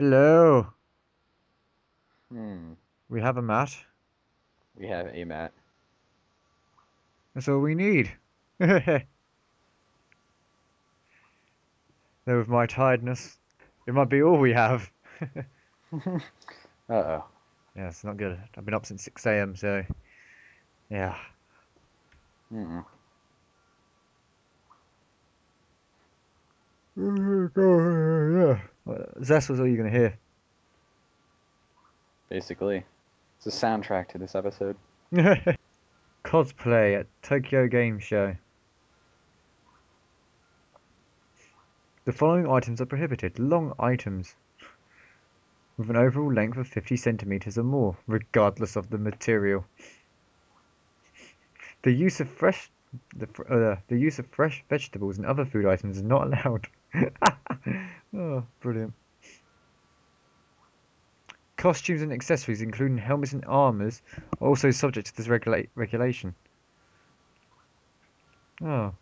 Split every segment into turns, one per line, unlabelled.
Hello.
Hmm.
We have a Matt.
We have a Matt.
That's all we need. Though with my tiredness, it might be all we have.
Uh-oh.
Yeah, it's not good. I've been up since 6 a.m., so yeah.
Mm-mm.
Yeah. Zest was all you're gonna hear.
Basically, it's a soundtrack to this episode.
Cosplay at Tokyo Game Show. The following items are prohibited. Long items with an overall length of 50 centimeters or more, regardless of the material. The use of the use of fresh vegetables and other food items is not allowed. Oh, brilliant. Costumes and accessories, including helmets and armors, are also subject to this regulation. Oh.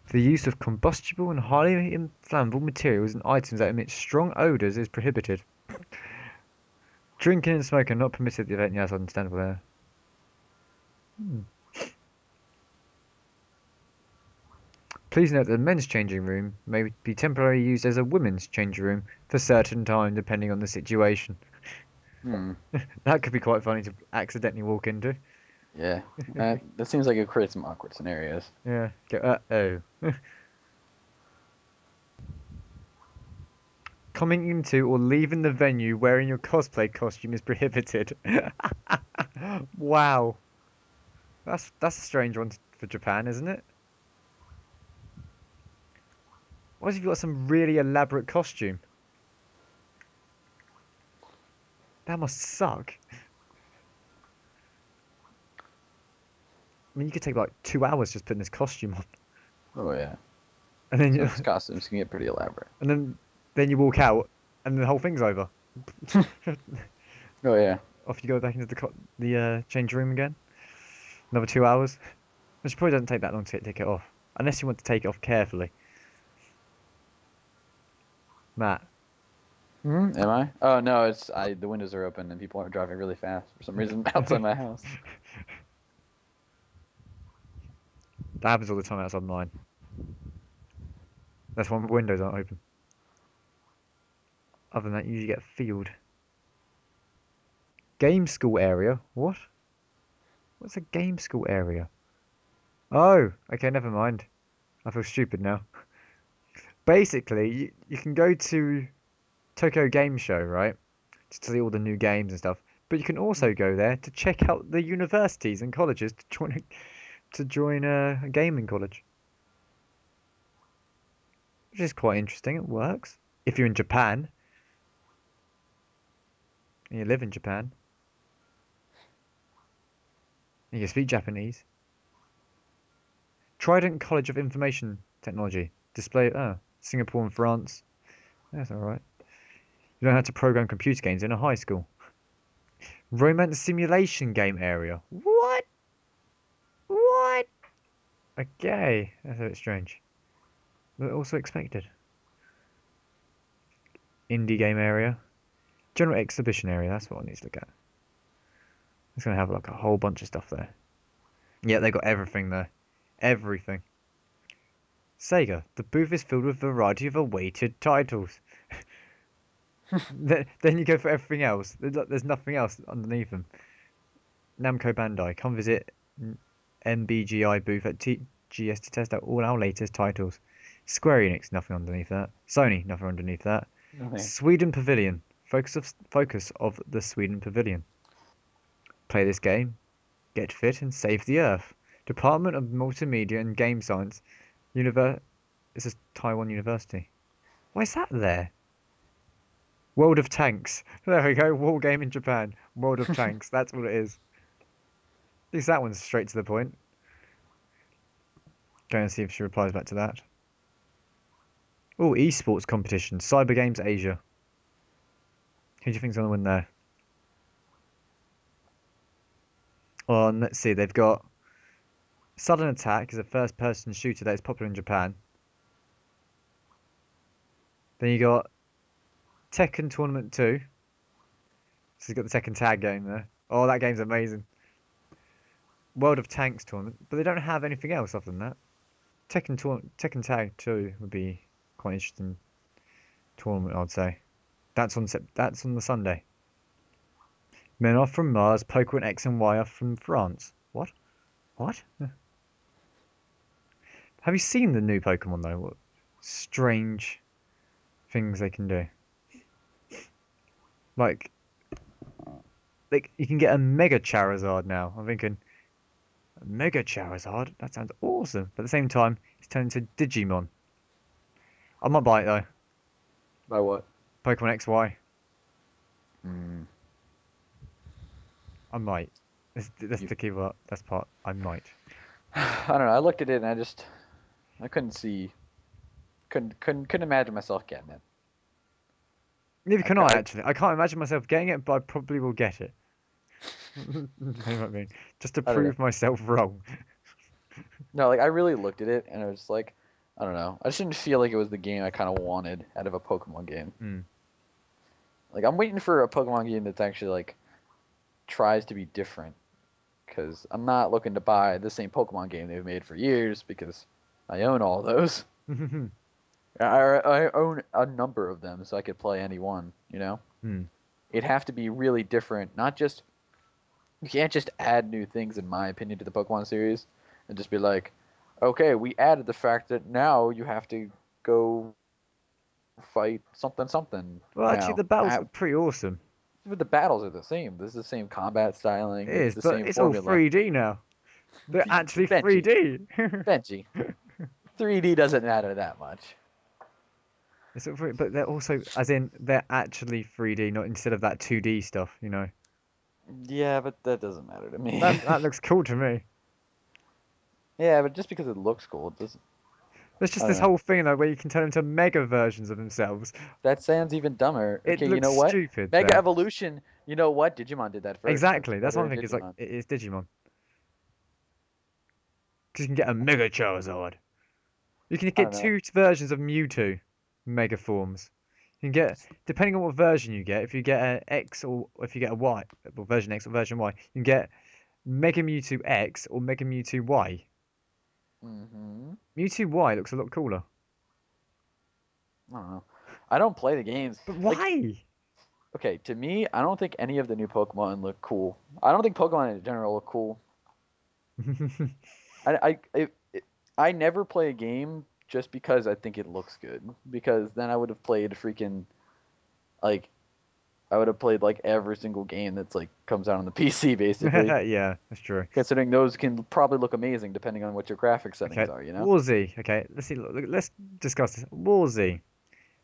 The use of combustible and highly inflammable materials and items that emit strong odors is prohibited. Drinking and smoking are not permitted at the event. Yeah, that's understandable there. Hmm. Please note that the men's changing room may be temporarily used as a women's changing room for certain time, depending on the situation.
Hmm.
That could be quite funny to accidentally walk into.
Yeah. That seems like it creates some awkward scenarios.
Yeah. Go, uh-oh. Coming into or leaving the venue wearing your cosplay costume is prohibited. Wow. That's a strange one for Japan, isn't it? What if you've got some really elaborate costume? That must suck. I mean, you could take like 2 hours just putting this costume on,
Oh yeah.
and then
Some
you,
of his costumes can get pretty elaborate.
and then you walk out, and the whole thing's over.
Oh yeah.
Off you go back into the change room again. Another 2 hours, which probably doesn't take that long to take it off, unless you want to take it off carefully. Matt.
Hmm. Am I? Oh no, it's I. The windows are open and people are driving really fast for some reason outside my house.
That happens all the time outside mine. That's when windows aren't open. Other than that, you usually get a field. Game school area? What? What's a game school area? Oh, okay, never mind. I feel stupid now. Basically, you can go to Tokyo Game Show, right? To see all the new games and stuff. But you can also go there to check out the universities and colleges to join a gaming college, which is quite interesting. It works if you're in Japan and you live in Japan and you speak Japanese. Trident College of Information Technology. Display. Singapore and France. That's all right. You learn how to program computer games in a high school. Romance simulation game area. What? What? Okay, that's a bit strange, but also expected. Indie game area. General exhibition area. That's what I need to look at. It's gonna have like a whole bunch of stuff there. Yeah, they got everything there. Everything. Sega. The booth is filled with a variety of awaited titles. Then you go for everything else. There's nothing else underneath them. Namco Bandai. Come visit NBGI booth at TGS to test out all our latest titles. Square Enix. Nothing underneath that. Sony. Nothing underneath that.
Nothing.
Sweden Pavilion. Focus of the Sweden Pavilion. Play this game. Get fit and save the Earth. Department of Multimedia and Game Science. This is Taiwan University. Why is that there? World of Tanks. There we go. War game in Japan. World of Tanks. That's what it is. At least that one's straight to the point. Go and see if she replies back to that. Oh, esports competition. Cyber Games Asia. Who do you think's gonna win there? Let's see. They've got Sudden Attack is a first-person shooter that is popular in Japan. Then you got Tekken Tournament 2. So you've got the Tekken Tag game there. Oh, that game's amazing. World of Tanks Tournament, but they don't have anything else other than that. Tekken Tag 2 would be quite interesting tournament, I'd say. That's on the Sunday. Men are from Mars, Pokemon X and Y are from France. What? What? Have you seen the new Pokemon though? What strange things they can do. Like you can get a Mega Charizard now. I'm thinking, a Mega Charizard? That sounds awesome. But at the same time, it's turned into Digimon. I might buy it though.
By what?
Pokemon XY.
Mm.
I might. That's the key word. That's part. I might.
I don't know. I looked at it and I couldn't imagine myself getting it.
Neither can I actually. I can't imagine myself getting it, but I probably will get it. You know what I mean? Just to prove myself wrong.
No, like I really looked at it and it was like, I don't know. I just didn't feel like it was the game I kind of wanted out of a Pokemon game.
Mm.
Like I'm waiting for a Pokemon game that's actually like tries to be different, because I'm not looking to buy the same Pokemon game they've made for years because I own all those. I own a number of them, so I could play any one. You know, it'd have to be really different. Not just you can't just add new things, in my opinion, to the Pokemon series and just be like, okay, we added the fact that now you have to go fight something something.
Well, actually, the battles are pretty awesome.
But the battles are the same. This is the same combat styling.
It is,
the
but
same
it's
formula.
all 3D now. They're actually 3D.
Benjie. 3D doesn't matter that much.
It's all but they're also, as in, they're actually 3D, not instead of that 2D stuff, you know.
Yeah, but that doesn't matter to me.
That looks cool to me.
Yeah, but just because it looks cool, it doesn't.
There's just this whole thing though where you can turn into mega versions of themselves.
That sounds even dumber.
It
Okay,
looks
you know what?
stupid.
Mega Evolution. You know what? Digimon did that first.
Exactly. That's one thing. It's like it's Digimon. Because you can get a Mega Charizard. You can get two versions of Mewtwo, Mega forms. You can get, depending on what version you get, if you get an X or if you get a Y, or version X or version Y, you can get Mega Mewtwo X or Mega Mewtwo Y. Mewtwo Y looks a lot cooler.
I don't know. I don't play the games.
But why?
Like, okay, to me, I don't think any of the new Pokemon look cool. I don't think Pokemon in general look cool. I never play a game just because I think it looks good. Because then I would have played freaking, like, I would have played like every single game that's like comes out on the PC basically.
Yeah, that's true.
Considering those can probably look amazing depending on what your graphic settings are, you know?
Warzy. Okay, let's see. Let's discuss this. Warzy.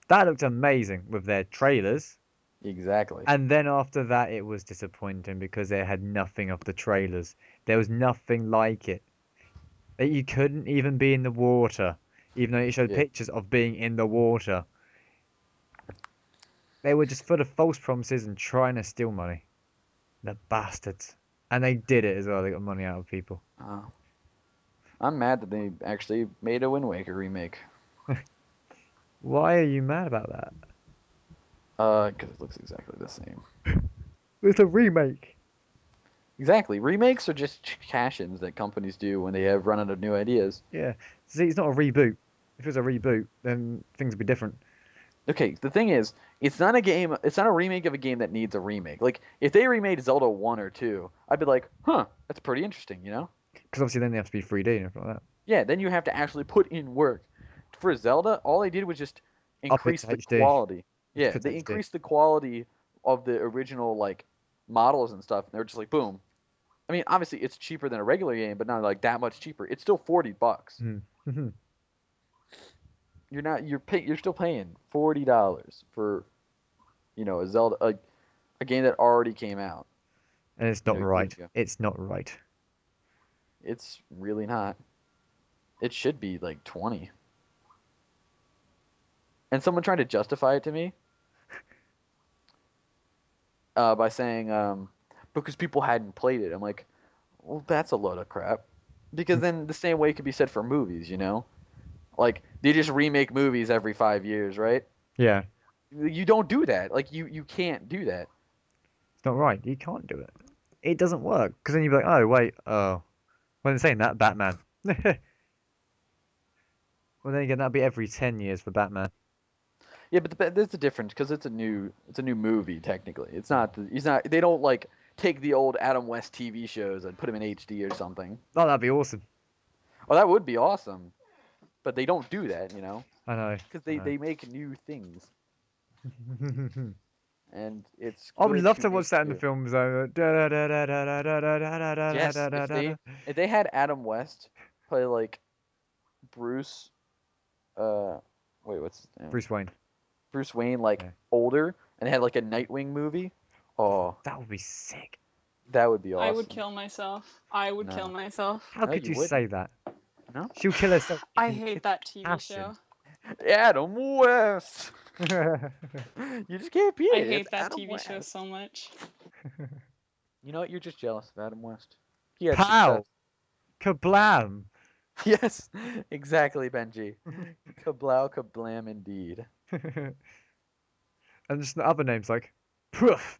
That looked amazing with their trailers.
Exactly.
And then after that, it was disappointing because they had nothing of the trailers. There was nothing like it. You couldn't even be in the water, even though it showed pictures of being in the water. They were just full of false promises and trying to steal money. The bastards. And they did it as well. They got money out of people.
I'm mad that they actually made a Wind Waker remake.
Why are you mad about that?
Because it looks exactly the same.
It's a remake.
Exactly. Remakes are just cash-ins that companies do when they have run out of new ideas.
Yeah. See, it's not a reboot. If it was a reboot, then things would be different.
Okay, the thing is, it's not a remake of a game that needs a remake. Like, if they remade Zelda 1 or 2, I'd be like, huh, that's pretty interesting, you know?
Because obviously then they have to be 3D and everything like that.
Yeah, then you have to actually put in work. For Zelda, all they did was just increase the quality. Yeah, they increased the quality of the original, like, models and stuff, and they were just like, boom. I mean, obviously, it's cheaper than a regular game, but not, like, that much cheaper. It's still $40.
Mm-hmm.
You're still paying $40 for, you know, a Zelda, a game that already came out.
And it's not right. It's not right.
It's really not. It should be like 20. And someone tried to justify it to me by saying because people hadn't played it. I'm like, well, that's a load of crap. Because then the same way could be said for movies, you know? Like, they just remake movies every 5 years, right?
Yeah,
You don't do that. Like, you can't do that.
it's not right. You can't do it. It doesn't work. Because then you'd be like, oh, wait, oh. When saying that, Batman. Well, then again, that'd be every 10 years for Batman.
Yeah, but there's a difference because it's a new movie technically. He's not. They don't like take the old Adam West TV shows and put them in HD or something.
Oh, that'd be awesome.
Oh, that would be awesome. But they don't do that, you know,
I know.
because they make new things, and it's
I would
good
love
to
to
make
watch that in the
new.
film zone.
Yes, if they had Adam West play like Bruce, uh, wait, what's his name?
Bruce Wayne.
Bruce Wayne, like
Yeah.
older, and had like a Nightwing movie. Oh,
That would be sick.
that would be awesome.
I would kill myself. I would kill
No.
myself.
How
No,
could
you
you
wouldn't.
say that?
No?
She'll kill herself.
I hate that TV
passion.
show.
Adam West. You just can't beat
I
it.
hate
It's
that
Adam
TV show
West.
so much.
You know what? You're just jealous of Adam West. He had
Pow! Kablam!
success. Yes, exactly, Benji. Kablow, kablam, indeed.
And just the other names like Poof.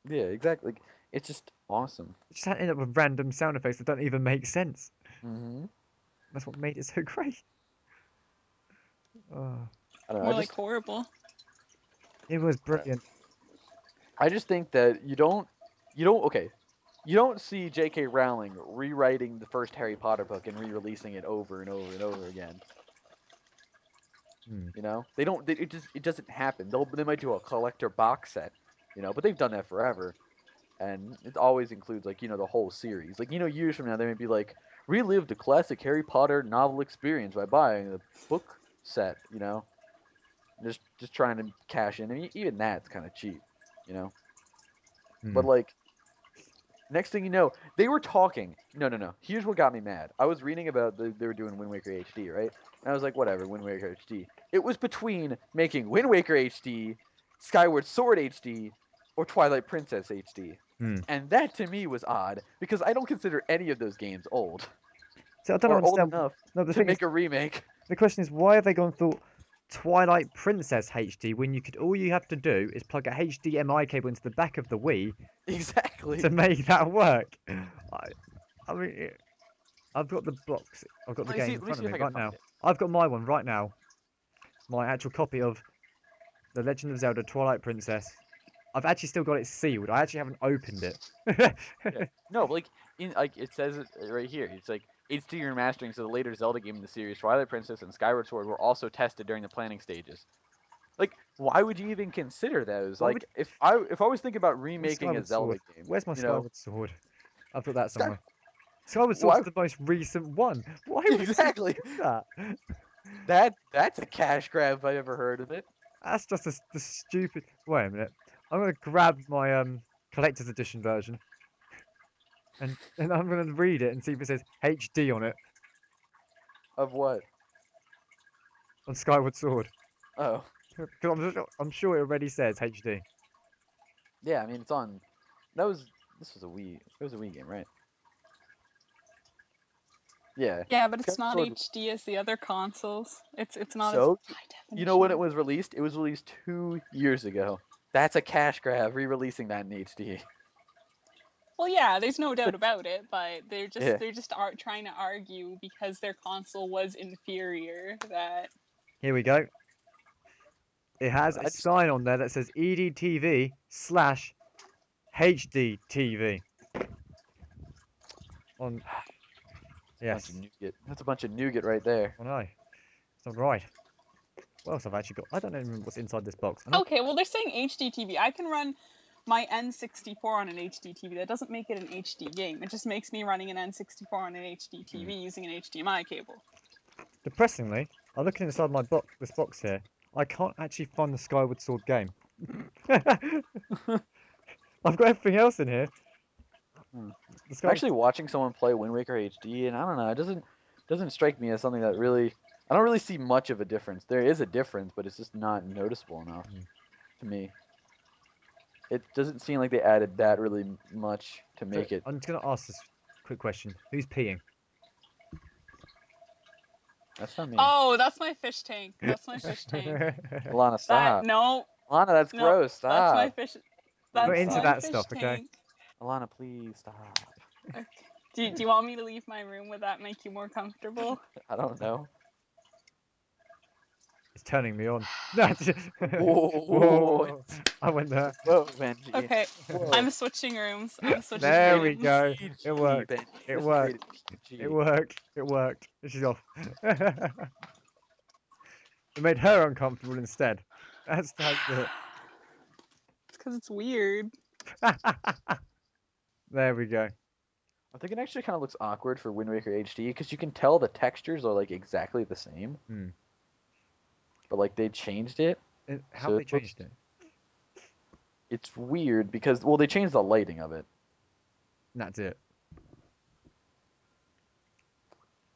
Yeah, exactly. Like, it's just awesome.
Just end up with random sound effects that don't even make sense.
Hmm
That's what made it so great. Oh,
I don't know.
More like horrible.
it was brilliant.
I just think that okay. You don't see J.K. Rowling rewriting the first Harry Potter book and re-releasing it over and over and over again.
Hmm.
You know, they don't. It doesn't happen. They might do a collector box set, you know, but they've done that forever, and it always includes like the whole series. Like years from now they may be like relive the classic Harry Potter novel experience by buying the book set. You know, just trying to cash in. I mean, even that's kind of cheap, you know. But
Hmm.
like next thing you know, they were talking. No. Here's what got me mad. I was reading about they were doing Wind Waker HD, right? And I was like, whatever, Wind Waker HD. It was between making Wind Waker HD, Skyward Sword HD, or Twilight Princess HD.
Hmm.
And that to me was odd because I don't consider any of those games old
So I don't
or old
understand.
enough
No, the
to
thing is,
make a remake.
the question is, why have they gone for Twilight Princess HD when all you have to do is plug a HDMI cable into the back of the Wii
Exactly.
to make that work? I mean, I've got the box. I've got the
Let me
game
see-
in
let me
front
see
of
if
me
I can
right
find
now.
it.
I've got my one right now. My actual copy of The Legend of Zelda Twilight Princess. I've actually still got it sealed. I actually haven't opened it.
Yeah. No, but like it says it right here. It's like HD remastering so the later Zelda game in the series, Twilight Princess and Skyward Sword, were also tested during the planning stages. Like, why would you even consider those?
Why
Like,
would-
if I was thinking about remaking a
Skyward
Zelda
Sword.
game,
Where's my
you know,
Skyward Sword? I've got that
Sky-
somewhere. Skyward
why
Sword's the most recent one. Why would
exactly
you do that?
that's a cash grab if I ever heard of it.
That's just the stupid. Wait a minute. I'm gonna grab my collector's edition version, and I'm gonna read it and see if it says HD on it
Of what?
on Skyward Sword.
Oh,
Because I'm sure it already says HD.
yeah. I mean, it's on. That was this was a Wii. It was a Wii game, right? Yeah.
Yeah, but it's
Skyward
not
Sword-
HD as the other consoles. It's not
So,
as high definition.
you know when it was released? It was released 2 years ago. That's a cash grab, re-releasing that in HD.
Well, yeah, there's no doubt about it, but
Yeah.
they're just trying to argue because their console was inferior that
Here we go. It has
I
a
just-
sign on there that says EDTV/HDTV. On. Yes.
Bunch of nougat. That's a bunch of nougat right there.
Oh no. It's not right. What else have I actually got? I don't even remember what's inside this box. I know-
okay, well they're saying HD TV. I can run my N64 on an HD TV. That doesn't make it an HD game. It just makes me running an N64 on an HD TV using an HDMI cable.
Depressingly, I'm looking inside my box. This box here. I can't actually find the Skyward Sword game. I've got everything else in here.
Hmm.
The
I'm
Skyward-
actually watching someone play Wind Waker HD, and I don't know. It doesn't strike me as something that really. I don't really see much of a difference. There is a difference, but it's just not noticeable enough to me. It doesn't seem like they added that really much to make it.
I'm just gonna ask this quick question. Who's peeing?
That's not me.
Oh, that's my fish tank. That's my fish tank.
Alana, stop.
No.
Alana, that's
No,
gross. Stop.
That's my fish. That's
Not into
my
that
fish
stuff, okay?
tank.
Alana, please stop.
Okay. Do you want me to leave my room? Would that make you more comfortable?
I don't know.
It's turning me on. No,
Whoa.
I went there.
Whoa, Benji.
Okay,
Whoa.
I'm switching rooms.
There we
rooms.
go.
PG,
It worked.
Benji.
It
This is
worked.
rated PG.
It worked. It worked. She's off. It made her uncomfortable instead. That's it.
It's because it's weird.
There we go.
I think it actually kind of looks awkward for Wind Waker HD because you can tell the textures are like exactly the same. But like they changed it.
How
So
they
it
changed it?
It's weird because they changed the lighting of it.
That's it.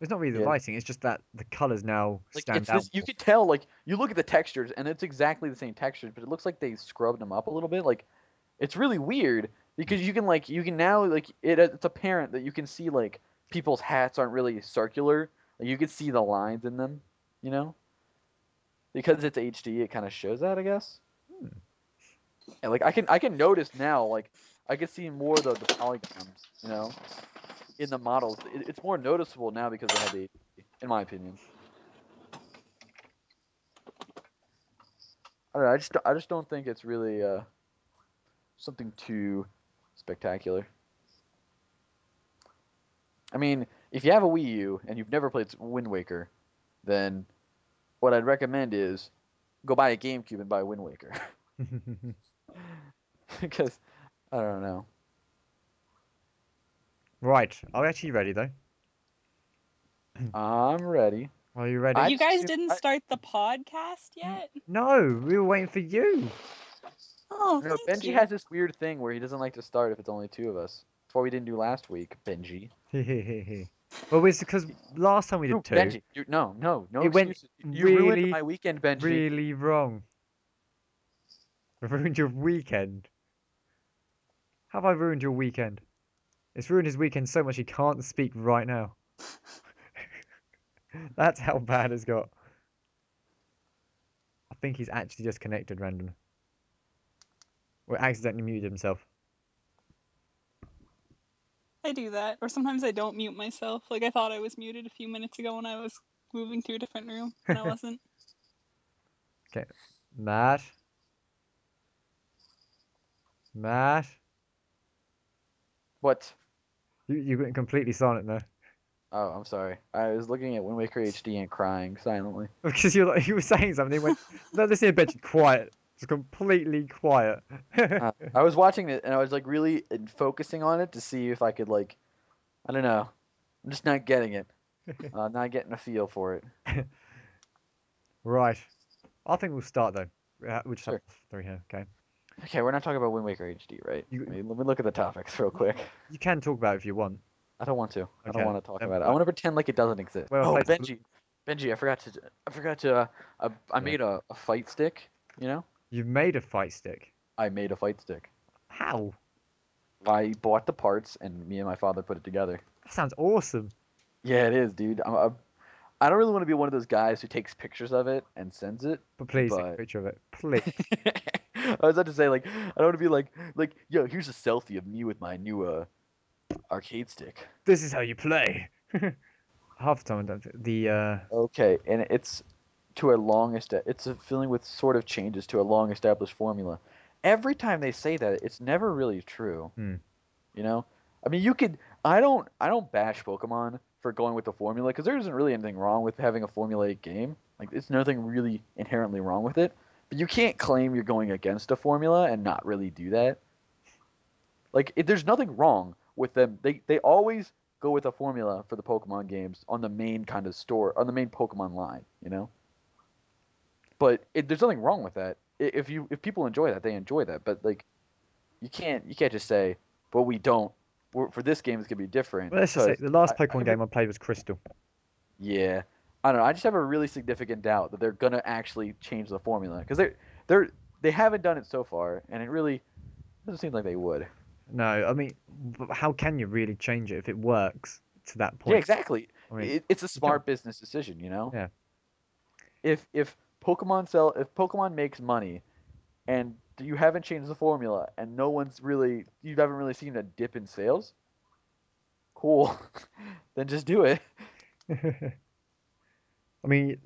It's not really the
Yeah.
lighting. It's just that the colors now
Like
stand
it's
out.
just, you could tell, like you look at the textures and it's exactly the same textures, but it looks like they scrubbed them up a little bit. Like it's really weird because you can now it's apparent that you can see like people's hats aren't really circular. Like you can see the lines in them, you know? Because it's HD, it kind of shows that, I guess. And like I can notice now, like I can see more of the polygons, you know, in the models. It's more noticeable now because they have the HD, in my opinion. I don't know. I just don't think it's really something too spectacular. I mean, if you have a Wii U and you've never played Wind Waker, then what I'd recommend is go buy a GameCube and buy Wind Waker. Because I don't know.
Right. Are we actually ready though?
I'm ready.
Are you ready?
You guys didn't start the podcast yet?
No, we were waiting for you.
Oh,
No,
thank
Benji
you.
has this weird thing where he doesn't like to start if it's only two of us. That's what we didn't do last week, Benji.
Well, it's because last time we did two.
Benji, no
It went
excuses. You ruined
really,
my weekend, Benji.
really wrong. I ruined your weekend. How have I ruined your weekend? It's ruined his weekend so much he can't speak right now. That's how bad it's got. I think he's actually just connected randomly. Or accidentally muted himself.
I do that. Or sometimes I don't mute myself. Like I thought I was muted a few minutes ago when I was moving to a different room, and I wasn't.
Okay. Matt?
What?
You went completely silent there.
Oh, I'm sorry. I was looking at Wind Waker HD and crying silently.
Because you were saying something. Went, no, this here bench quiet. It's completely quiet.
I was watching it and I was like really focusing on it to see if I could like, I don't know. I'm just not getting it. Not getting a feel for it.
Right. I think we'll start though. We'll just
Sure.
have three here. Okay.
Okay, we're not talking about Wind Waker HD, right? Let me look at the topics real quick.
You can talk about it if you want.
I don't want to. I
Okay.
don't want to talk about it. I want to pretend like it doesn't exist.
Well,
Oh,
Benji.
Benji, I forgot to. I made a fight stick. You know,
You've made a fight stick.
I made a fight stick.
How?
I bought the parts, and me and my father put it together.
That sounds awesome.
Yeah, it is, dude. I don't really want to be one of those guys who takes pictures of it and sends it.
But please take a picture of it. Please.
I was about to say, like, I don't want to be like, yo, here's a selfie of me with my new arcade stick.
This is how you play. Half the time I don't.
Okay, and it's it's a feeling with sort of changes to a long established formula. Every time they say that, it's never really true. You know, I mean, I don't bash Pokemon for going with the formula because there isn't really anything wrong with having a formulaic game. Like, there's nothing really inherently wrong with it. But you can't claim you're going against a formula and not really do that. Like, there's nothing wrong with them. They always go with a formula for the Pokemon games on the main kind of store, on the main Pokemon line, you know? But there's nothing wrong with that. If people enjoy that, they enjoy that. But like, you can't just say, "Well, we don't." For this game, it's gonna be different.
Well, let's just say the last Pokemon game I played was Crystal.
Yeah, I don't know. I just have a really significant doubt that they're gonna actually change the formula because they haven't done it so far, and it really doesn't seem like they would.
No, I mean, how can you really change it if it works to that
Yeah,
point?
exactly.
I mean,
It's a smart business decision, you know.
yeah.
If Pokemon makes money and you haven't changed the formula and you haven't really seen a dip in sales, cool. Then just do it.
I mean,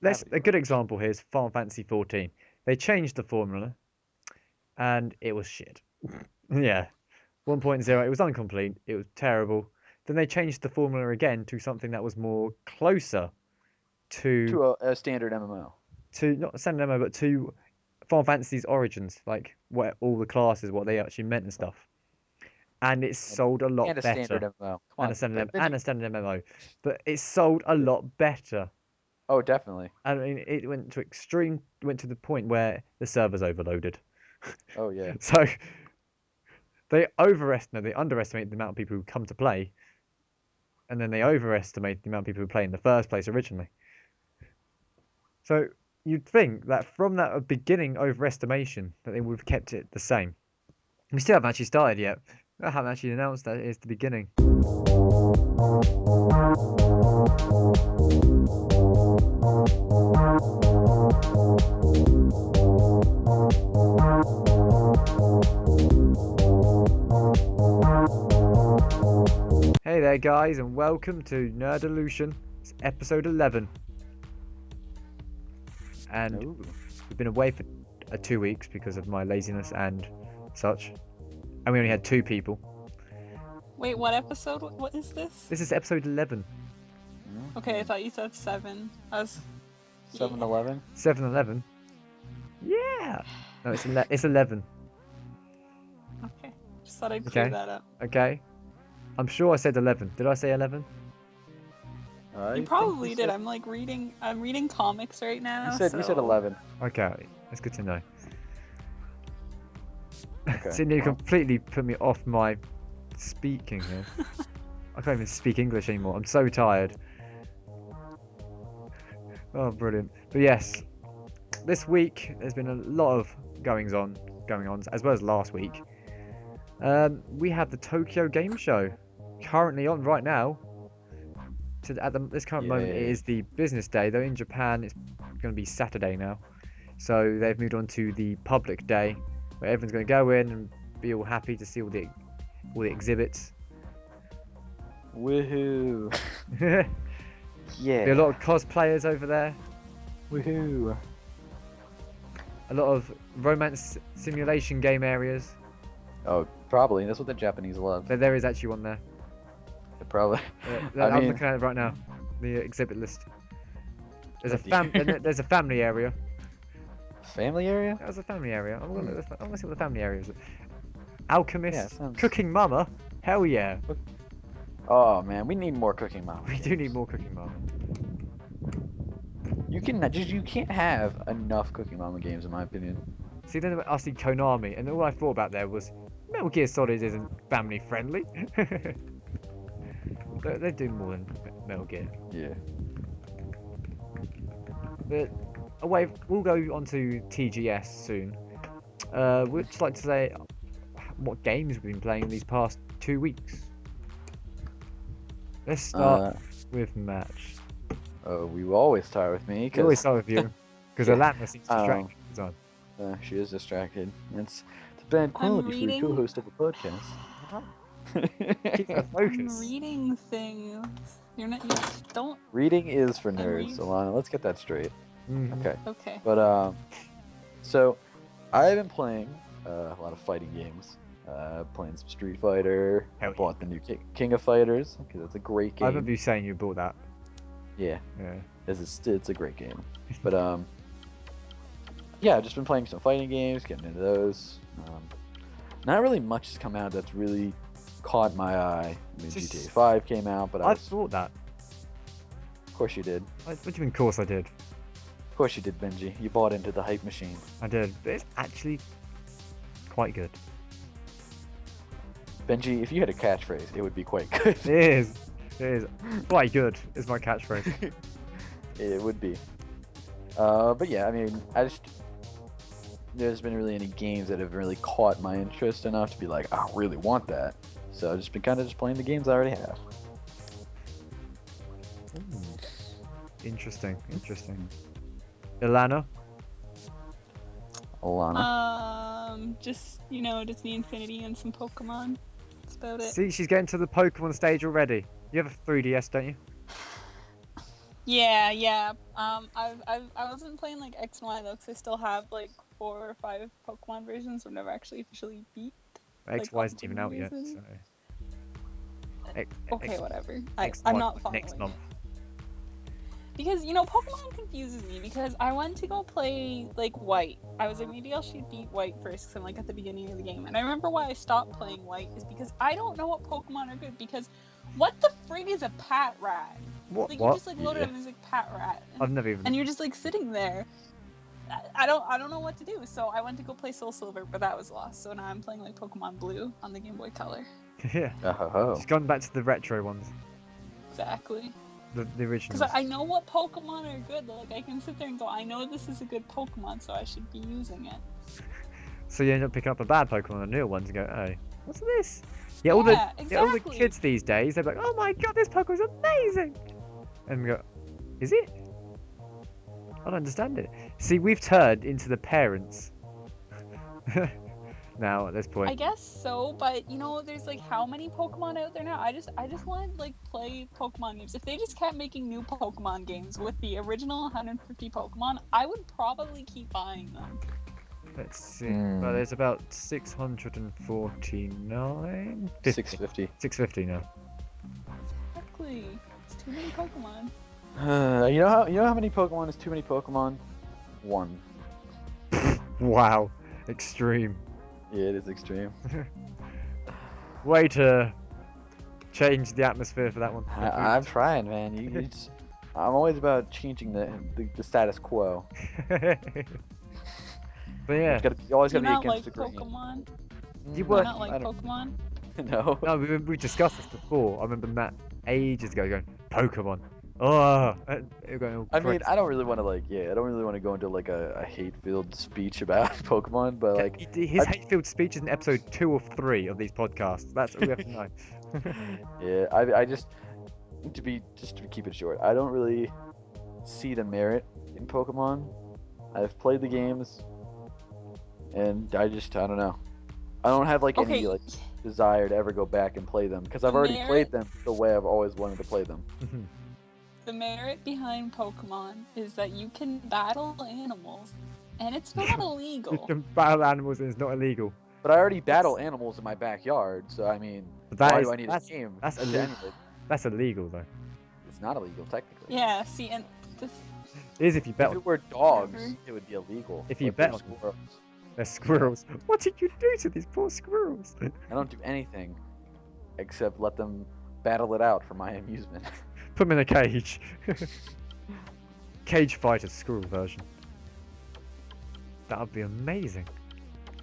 Happy
a good
bunch.
example here is Final Fantasy 14. They changed the formula, and it was shit. Yeah, 1.0. It was incomplete. It was terrible. Then they changed the formula again to something that was more closer to
To a standard MMO.
not San Remo, but to Final Fantasy's origins, like what all the classes, what they actually meant and stuff. And it
And,
sold a lot
and a standard
better.
MMO. Come
And
on,
a standard and
Benji.
a standard MMO, but it sold a lot better.
Oh, definitely.
I mean, it went to the point where the servers overloaded.
Oh yeah.
So they underestimate the amount of people who come to play, and then they overestimate the amount of people who play in the first place originally. So you'd think that from that beginning overestimation that they would have kept it the same. We still haven't actually started yet. I haven't actually announced that it's the beginning. Hey there guys, and welcome to Nerdolution. It's episode 11. And
Ooh.
we've been away for 2 weeks because of my laziness and such. And we only had 2 people.
Wait, what episode? What is this?
This is episode 11.
Okay, I thought you said 7. I was
7-Eleven.
7-11? Yeah! No, it's 11.
Okay, just thought I'd clear that up.
Okay. I'm sure I said 11. Did I say 11?
You probably did. I'm reading comics right now.
You said 11.
Okay, that's good to know.
Okay.
Sydney completely put me off my speaking here. I can't even speak English anymore. I'm so tired. Oh, brilliant. But yes, this week there's been a lot of goings on, as well as last week. We have the Tokyo Game Show currently on right now. This current moment, it is the business day, though in Japan it's going to be Saturday now. So they've moved on to the public day, where everyone's going to go in and be all happy to see all the exhibits.
Woohoo!
Yeah. Be a lot of cosplayers over there.
Woohoo!
A lot of romance simulation game areas.
Oh, probably. That's what the Japanese love.
There is actually one there.
Probably.
I'm looking at it right now. The exhibit list. There's a family area.
Family area?
There's a family area. I'm gonna see what the family area is. Alchemist.
Yeah,
Cooking Mama. Hell yeah.
Oh man, we need more Cooking Mama.
We do need more Cooking Mama.
You can't have enough Cooking Mama games, in my opinion.
See, then I see Konami, and all I thought about there was Metal Gear Solid isn't family friendly. They do more than Metal Gear.
Yeah.
But we'll go on to TGS soon. We'd just like to say what games we've been playing these past 2 weeks. Let's start with Match.
Oh, we will always start with me.
We always start with you, because Alana seems distracted all the time.
She is distracted. It's bad quality for a co-host of a podcast.
Keep her focus.
I'm reading things. You don't.
Reading is for nerds, Alana. Let's get that straight.
Mm-hmm.
Okay.
Okay.
But so I've been playing a lot of fighting games. Playing some Street Fighter.
Hell
I bought the new King of Fighters because it's a great game.
I remember you saying you bought that.
Yeah.
Yeah.
It's a great game. But yeah, I've just been playing some fighting games, getting into those. Not really much has come out that's really caught my eye. I mean, GTA 5 came out, but
I thought that.
Of course you did.
What do you mean, of course I did?
Of course you did, Benji. You bought into the hype machine.
I did. But it's actually quite good.
Benji, if you had a catchphrase, it would be quite good.
It is. It is. Quite good is my catchphrase.
It would be. But yeah, I mean, there's been really any games that have really caught my interest enough to be like, I really want that. So I've just been kind of just playing the games I already have.
Ooh. Interesting. Alana?
Just Disney Infinity and some Pokemon. That's about it.
See, she's getting to the Pokemon stage already. You have a 3DS, don't you?
Yeah. I wasn't playing like X and Y though, because I still have like 4 or 5 Pokemon versions I've never actually officially beat.
X, Y isn't even out yet, so...
Okay, whatever. I'm not following.
Next month.
Because, Pokemon confuses me, because I went to go play, like, White. I was like, maybe I should beat White first, because I'm, like, at the beginning of the game. And I remember why I stopped playing White is because I don't know what Pokemon are good, because what the frig is a Pat Rat?
What?
Like, you just, like, load it up and it's like, Pat Rat.
I've never even...
And you're just, like, sitting there. I don't know what to do, so I went to go play Soul Silver, but that was lost. So now I'm playing, like, Pokemon Blue on the Game Boy Color.
Yeah. She's gone back to the retro ones.
Exactly.
The originals.
Because I know what Pokemon are good. Like, I can sit there and go, I know this is a good Pokemon, so I should be using it.
So you end up picking up a bad Pokemon, the newer ones, and go, hey, what's this? Yeah, all the kids these days, they're like, oh my god, this Pokemon's amazing! And we go, is it? I don't understand it. See, we've turned into the parents. Now at this point.
I guess so, but there's like how many Pokemon out there now? I just want to like play Pokemon games. If they just kept making new Pokemon games with the original 150 Pokemon, I would probably keep buying them.
Let's see. Well, there's about 649.
650.
650 now.
Exactly. It's too many Pokemon.
You know how many Pokemon is too many Pokemon? 1.
Wow, extreme.
Yeah, it is extreme.
Way to change the atmosphere for that one.
I'm trying, man. I'm always about changing the status quo.
But yeah,
you always gotta be
not
against
like
the grain.
Pokemon?
You
Do
were
not like Pokemon?
No.
No, we discussed this before. I remember Matt ages ago going, Pokemon. Oh, going,
I mean, I don't really want to go into like a hate-filled speech about Pokemon, but like
his hate-filled speech is in episode 2 or 3 of these podcasts. That's all we have to know.
Yeah, I just to keep it short, I don't really see the merit in Pokemon. I've played the games, and I don't know. I don't have like any like desire to ever go back and play them because I've already played them the way I've always wanted to play them.
The merit behind Pokemon is that you can battle animals, and it's not illegal.
You can battle animals and it's not illegal.
But I already battle animals in my backyard, so I mean, why do I need a game?
That's illegal. That's illegal though.
It's not illegal technically.
Yeah, see, and this...
It is if you bet.
If it were dogs, it would be illegal.
If you bet on
squirrels.
They're squirrels. What did you do to these poor squirrels?
I don't do anything except let them battle it out for my amusement.
Put them in a cage. Cage fighter squirrel version. That would be amazing.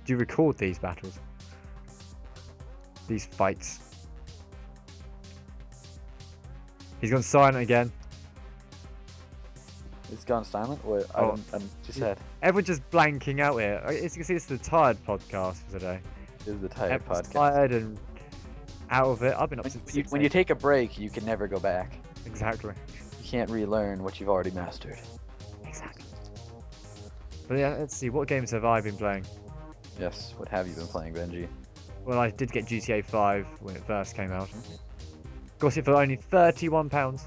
Do you record these battles? These fights? He's gone silent again.
It's gone silent? Wait,
Oh.
I'm just sad.
Everyone's just blanking out here. As you can see, it's the tired podcast for today.
This is the tired
Everyone's
podcast.
tired and out of it. I've been up since 6
When you take a break, you can never go back.
Exactly.
You can't relearn what you've already mastered.
Exactly. But yeah, let's see. What games have I been playing?
Yes, what have you been playing, Benji?
Well, I did get GTA 5 when it first came out. Got it for only £31.
What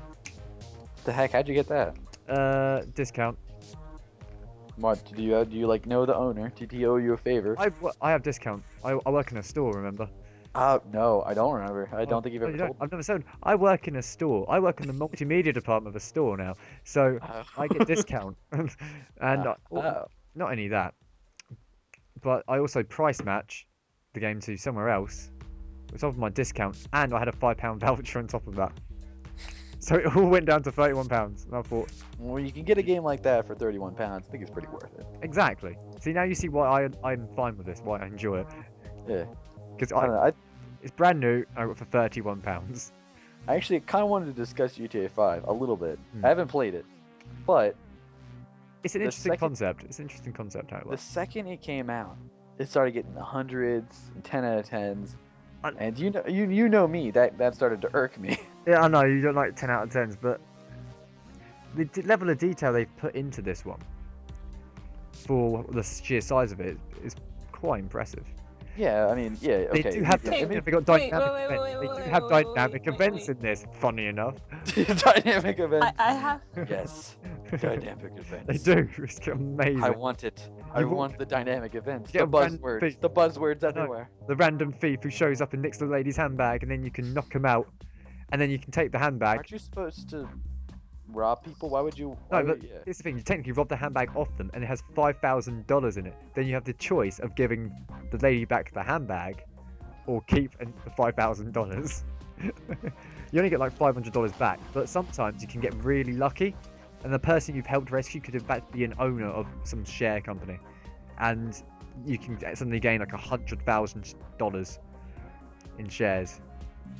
the heck? How'd you get that?
Discount.
What, do you like know the owner? Did he owe you a favor?
I have discount. I work in a store, remember?
No, I don't remember. I don't think you've
No,
ever
you
told me.
I've never said. I work in a store. I work in the multimedia department of a store now, so I get discount. And not only that, but I also price match the game to somewhere else, which offered my discount, and I had a £5 voucher on top of that. So it all went down to £31, and I thought,
well, you can get a game like that for £31. I think it's pretty worth it.
exactly. See, now you see why I'm fine with this, why I enjoy it.
Yeah.
Because
I don't know.
it's brand new. I got it for £31.
I actually kind of wanted to discuss GTA 5 a little bit. I haven't played it, but
It's an interesting concept. It's an interesting concept how it
The
works.
second it came out, it started getting the hundreds and 10 out of 10s. And you know me, that started to irk me.
Yeah, I know you don't like 10 out of 10s, but the level of detail they've put into this one for the sheer size of it is quite impressive.
Yeah, I mean, yeah, okay.
They do have they got dynamic events in this, funny enough.
Dynamic events.
I have.
Yes, dynamic events.
They do. It's amazing.
I want it. I want the dynamic events.
Get
The buzzwords. The buzzwords everywhere.
The random thief who shows up and nicks the lady's handbag, and then you can knock him out, and then you can take the handbag.
Aren't you supposed to rob people? Why would you?
No, but here's the thing: you technically rob the handbag off them, and it has $5,000 in it. Then you have the choice of giving the lady back the handbag, or keep the $5,000. You only get like $500 back, but sometimes you can get really lucky, and the person you've helped rescue could in fact be an owner of some share company, and you can suddenly gain like $100,000 in shares,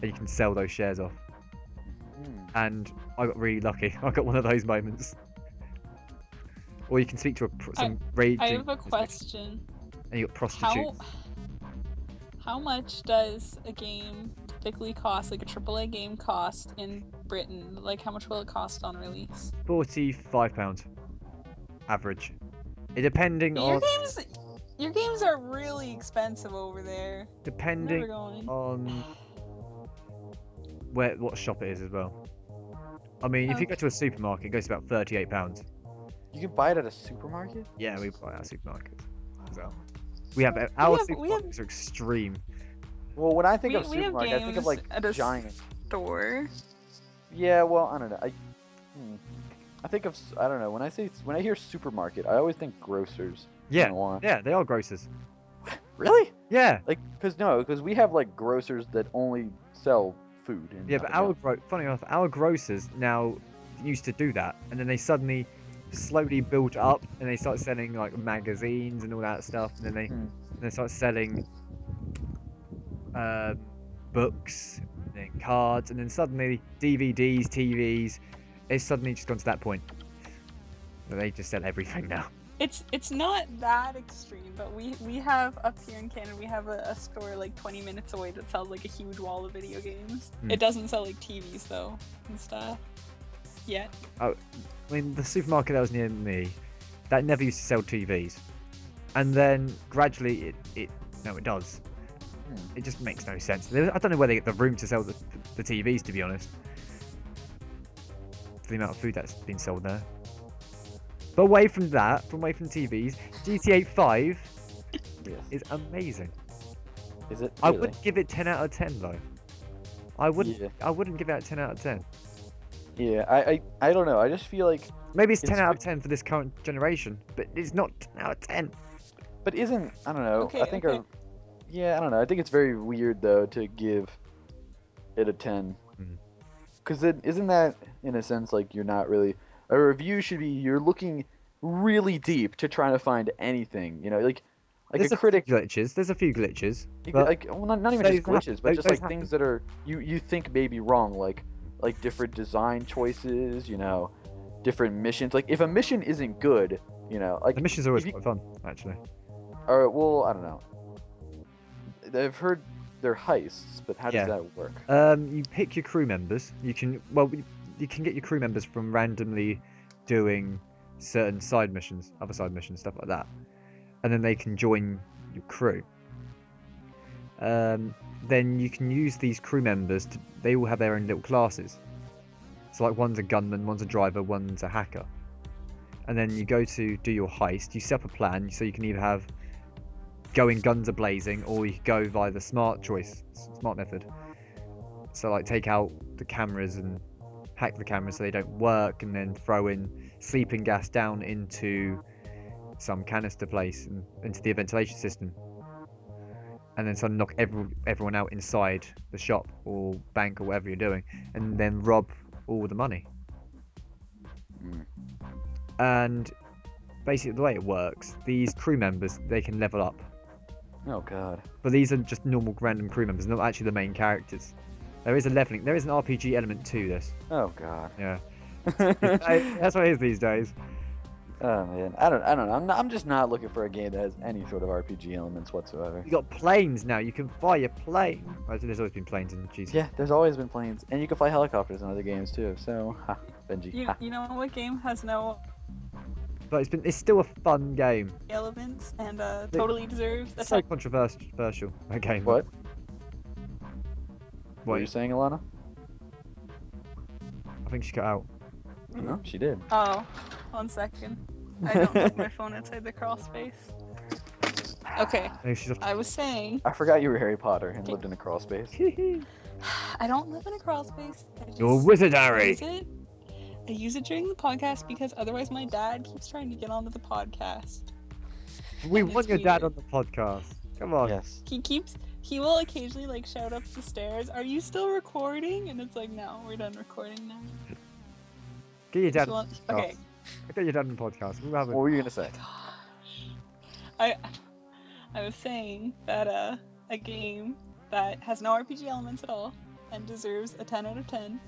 and you can sell those shares off. And I got really lucky. I got one of those moments. Or you can speak to some raging.
I have a question.
And you got prostitutes.
How much does a game typically cost, like a AAA game cost in Britain? Like, how much will it cost on release?
£45 average. It depending on.
Your games are really expensive over there.
Depending on what shop it is as well. I mean, if you go to a supermarket, it goes to about £38.
You can buy it at a supermarket?
Yeah, we buy it at a supermarket. So we have our supermarkets are extreme.
Well, when I think of supermarket, I think of like
at a
giant
store.
Yeah, well, I don't know. I think of, I don't know. When I hear supermarket, I always think grocers.
Yeah, yeah, they are grocers.
Really?
Yeah.
Like, because we have like grocers that only sell food.
Yeah, but funny enough, our grocers now used to do that, and then they suddenly slowly built up, and they start selling like magazines and all that stuff, and then they start selling books, and then cards, and then suddenly DVDs, TVs. It's suddenly just gone to that point. They just sell everything now.
It's not that extreme, but we have up here in Canada, we have a store like 20 minutes away that sells like a huge wall of video games. It doesn't sell like TVs though and stuff yet.
Oh, I mean, the supermarket that was near me, that never used to sell TVs, and then gradually it does. It just makes no sense. I don't know where they get the room to sell the TVs, to be honest. For the amount of food that's been sold there. But away from TVs, GTA 5 is amazing.
Is it? Really?
I wouldn't give it 10 out of 10 though. I wouldn't give it 10 out of 10.
Yeah, I don't know. I just feel like
maybe it's 10 out of 10 for this current generation, but it's not 10 out of 10.
But I don't know.
Okay,
I think I don't know. I think it's very weird though to give it a 10. Because isn't that in a sense like you're not really. A review should be you're looking really deep to try to find anything, you know, like
there's
a critic
glitches. There's a few glitches.
Like well, not even just glitches, but just like things that are you think may be wrong, like different design choices, you know, different missions. Like if a mission isn't good, you know, like
the missions are always quite fun, actually.
Or well, I don't know. I've heard they're heists, but how does that work?
You pick your crew members. You can get your crew members from randomly doing certain side missions, other side missions, stuff like that, and then they can join your crew. Then you can use these crew members they all have their own little classes. So like one's a gunman, one's a driver, one's a hacker. And then you go to do your heist. You set up a plan, so you can either have going guns a-blazing, or you can go via the smart method. So like take out the cameras and hack the cameras so they don't work, and then throw in sleeping gas down into some canister place and into the ventilation system, and then sort of knock everyone out inside the shop or bank or whatever you're doing, and then rob all the money. And basically the way it works, these crew members, they can level up.
Oh god. But
these are just normal random crew members, not actually the main characters. There is a leveling. There is an RPG element to this.
Oh god.
Yeah. That's what it is these days.
Oh man, I don't know. I'm just not looking for a game that has any sort of RPG elements whatsoever.
You got planes now. You can fly a plane. Oh, there's always been planes in Jesus.
Yeah, there's always been planes, and you can fly helicopters in other games too. So, ha, Benji. Ha.
You know what game has no
But it's still a fun game.
elements and totally deserves
It's
the
so controversial. That game.
What? What are
Wait,
you saying, Alana?
I think she cut out.
No, she did.
Oh, 1 second. I don't put my phone inside the crawl space. Okay,
Maybe she's off.
I was saying,
I forgot you were Harry Potter and lived in a crawl space.
I don't live in a crawl space.
You're wizardary.
I use it during the podcast because otherwise my dad keeps trying to get onto the podcast.
We
And
want
it's
your dad
weird.
on the podcast. Come on.
Yes.
He will occasionally like shout up the stairs, "Are you still recording?" And it's like, "No, we're done recording now."
Get your dad.
So,
on the podcast.
okay.
Get your dad on the podcast. We'll have
What were you gonna say?
Gosh. I was saying that a game that has no RPG elements at all and deserves a 10 out of 10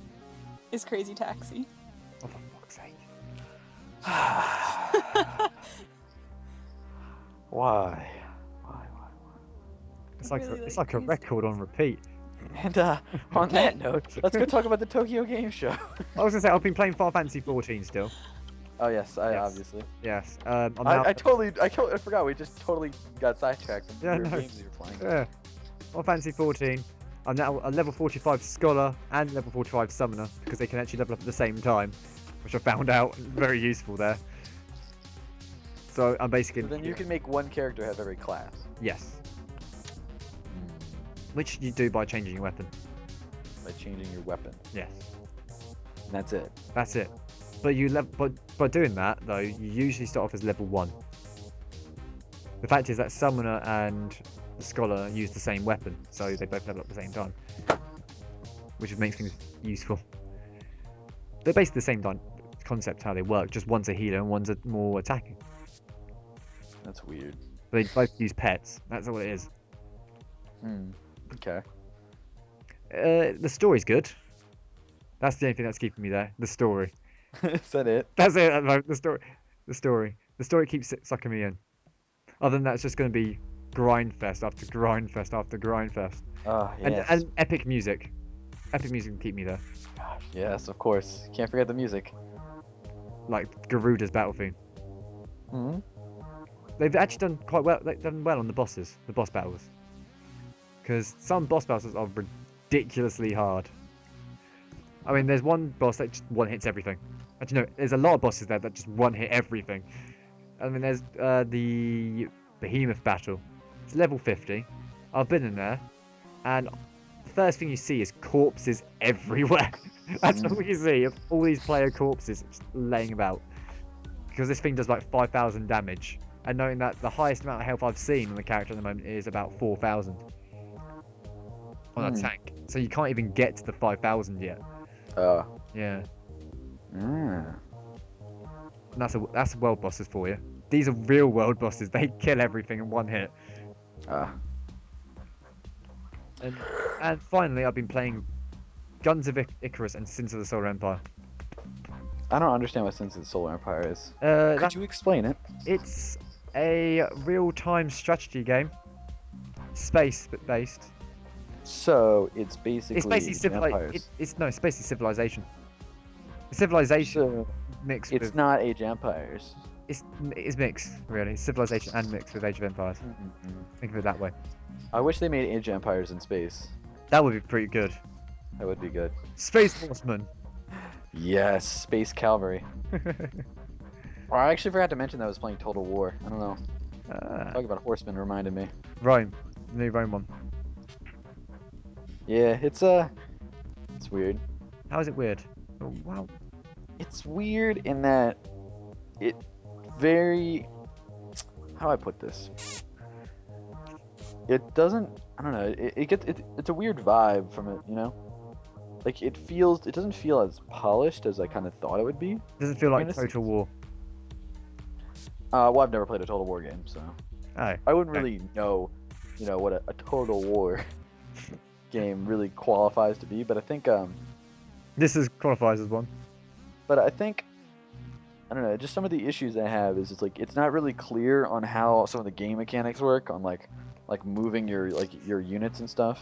is Crazy Taxi.
Oh, for fuck's sake.
Why?
It's
I
like
really
it's
like
like a
Crazy
record on repeat.
And on that note, let's go talk about the Tokyo Game Show.
I was gonna say I've been playing Final Fantasy 14 still.
Oh yes,
Yes.
obviously.
Yes. I'm now,
I totally forgot. We just totally got sidetracked.
Yeah,
From
no.
games we were playing.
Yeah. Final Fantasy 14. I'm now a level 45 Scholar and level 45 Summoner because they can actually level up at the same time, which I found out very useful there. So I'm basically.
So then you can make one character have every class.
Yes. Which you do by changing your weapon.
By changing your weapon.
Yes.
And that's it.
That's it. But but by doing that though, you usually start off as level 1. The fact is that Summoner and the Scholar use the same weapon, so they both level up at the same time, which makes things useful. They're basically the same concept how they work. Just one's a healer and one's a more attacking.
That's weird.
They both use pets. That's all it is.
Okay.
The story's good. That's the only thing that's keeping me there. The story.
Is that it?
That's it. At the moment. The story keeps sucking me in. Other than that, it's just going to be grind fest after grind fest after grind fest.
Yes.
And epic music. Epic music can keep me there.
Gosh, yes, of course. Can't forget the music.
Like Garuda's battle theme.
Hmm.
They've actually done quite well. They've done well on the boss battles. Because some boss battles are ridiculously hard. I mean, there's one boss that just one hits everything. Actually, no, there's a lot of bosses there that just one hit everything. I mean, there's the Behemoth battle. It's level 50. I've been in there, and the first thing you see is corpses everywhere. That's all you see, of all these player corpses just laying about. Because this thing does like 5,000 damage. And knowing that the highest amount of health I've seen on the character at the moment is about 4,000 on a tank. So you can't even get to the 5,000 yet. Yeah. And that's world bosses for you. These are real world bosses. They kill everything in one hit. And finally, I've been playing Guns of Icarus and Sins of the Solar Empire.
I don't understand what Sins of the Solar Empire is.
Could
Could you explain it?
It's a real-time strategy game, space-based.
So it's basically vampires.
It's basically Civilization. Civilization
So
mixed
it's
with
not Age of Empires.
it's mixed really. Civilization and mixed with Age of Empires. Think of it that way.
I wish they made Age of Empires in space.
That would be pretty good.
That would be good.
Space Horseman.
Yes, Space Cavalry. Oh, I actually forgot to mention that I was playing Total War. I don't know. Talking about Horseman reminded me.
Rome, the new Rome one.
Yeah, it's weird.
How is it weird? Oh, wow.
It's weird in that it very, how do I put this? It doesn't, I don't know, it's a weird vibe from it, you know? Like it doesn't feel as polished as I kind of thought it would be.
Doesn't feel like
Honestly.
Total War.
Well, I've never played a Total War game, so
Oh.
I wouldn't really know, what a Total War game really qualifies to be, but I think
This qualifies as one.
But I think I don't know, just some of the issues I have is it's like it's not really clear on how some of the game mechanics work on like moving your units and stuff.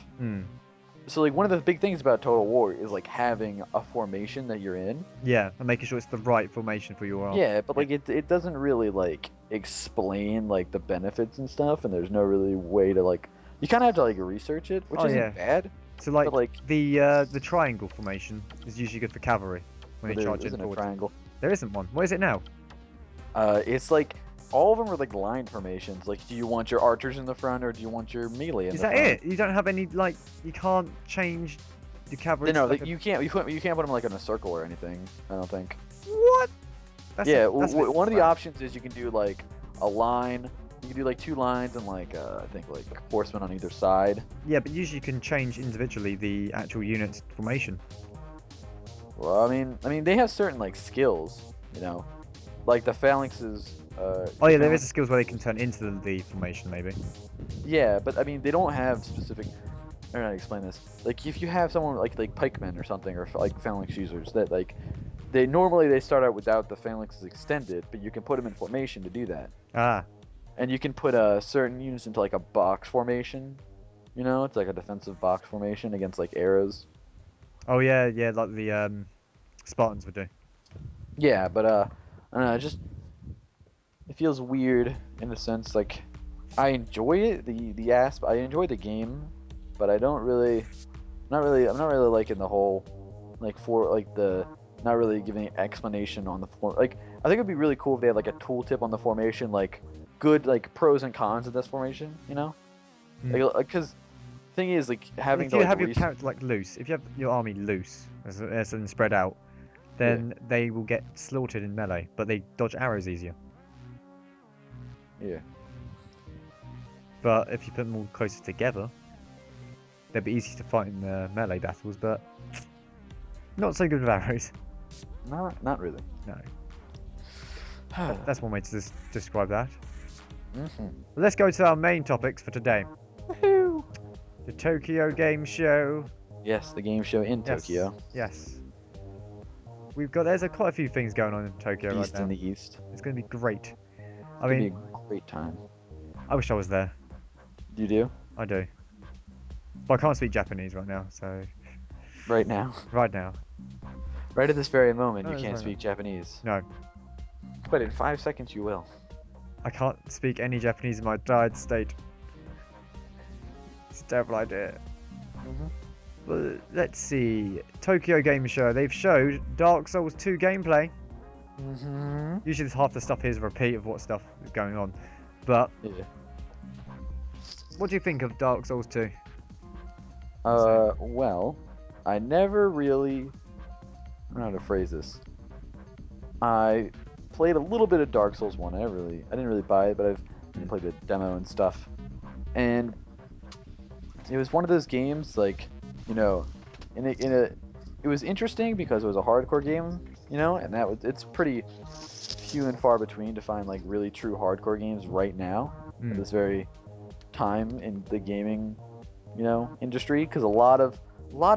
So like one of the big things about Total War is like having a formation that you're in.
Yeah, and making sure it's the right formation for your army.
Yeah, but like it doesn't really like explain like the benefits and stuff, and there's no really way to like you kind of have to like research it, which isn't bad.
So like,
but, like
the triangle formation is usually good for cavalry when they charge in
isn't
forward.
a triangle.
There isn't one. What is it now?
It's like all of them are like line formations. Like, do you want your archers in the front or do you want your melee in the front?
Is that it? You don't have any like you can't change your cavalry.
No, you can't put them like in a circle or anything. I don't think.
What?
One of the options is you can do like a line. You can do like 2 lines and like I think like horsemen on either side.
Yeah, but usually you can change individually the actual unit's formation.
Well, I mean they have certain like skills, you know, like the phalanxes.
Oh yeah, there is skills where they can turn into the formation maybe.
Yeah, but I mean they don't have specific. I don't know how to explain this. Like if you have someone like pikemen or something, or like phalanx users that like they normally start out without the phalanxes extended, but you can put them in formation to do that.
Ah.
And you can put certain units into like a box formation. You know, it's like a defensive box formation against like arrows.
Oh yeah, like the Spartans would do.
Yeah, but I don't know, it feels weird in the sense like I enjoy it, I enjoy the game, but I don't really, I'm not really liking the whole not really giving thing on the form. Like I think it'd be really cool if they had like a tooltip on the formation, like good like pros and cons of this formation, you know? Like because thing is like having
if you have your character like loose, if you have your army loose as in spread out, then they will get slaughtered in melee, but they dodge arrows easier.
Yeah.
But if you put them all closer together, they'll be easy to fight in the melee battles, but not so good with arrows.
Not really.
No. That's one way to describe that.
Mm-hmm.
Let's go to our main topics for today.
Woohoo!
The Tokyo Game Show.
Yes, the game show in Tokyo.
Yes. There's quite a few things going on in Tokyo right now.
In the East.
It's going to be great.
It's going to be a great time.
I wish I was there.
You do?
I do. But I can't speak Japanese right now, so...
Right now?
Right now.
Right at this very moment, you can't speak Japanese.
No.
But in 5 seconds you will.
I can't speak any Japanese in my died state. It's a terrible idea. Well, let's see. Tokyo Game Show. They've showed Dark Souls 2 gameplay. Usually half the stuff here is a repeat of what stuff is going on. But what do you think of Dark Souls 2?
Well, I never really... I don't know how to phrase this. I played a little bit of Dark Souls 1. I didn't really buy it, but I've played the demo and stuff. And it was one of those games, like, you know, it was interesting because it was a hardcore game, you know, and it's pretty few and far between to find like really true hardcore games right now at this very time in the gaming, you know, industry, because a lot of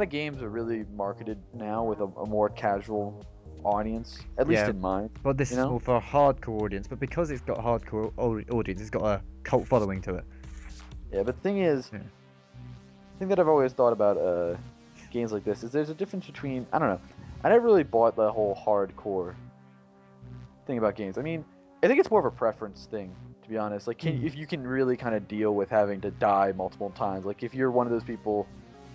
games are really marketed now with a more casual audience, at least in mind.
Well, this is more for a hardcore audience, but because it's got a hardcore audience, it's got a cult following to it.
Yeah, but the thing is, the thing that I've always thought about games like this is there's a difference between, I don't know, I never really bought the whole hardcore thing about games. I mean, I think it's more of a preference thing, to be honest. Like, if you can really kind of deal with having to die multiple times, like if you're one of those people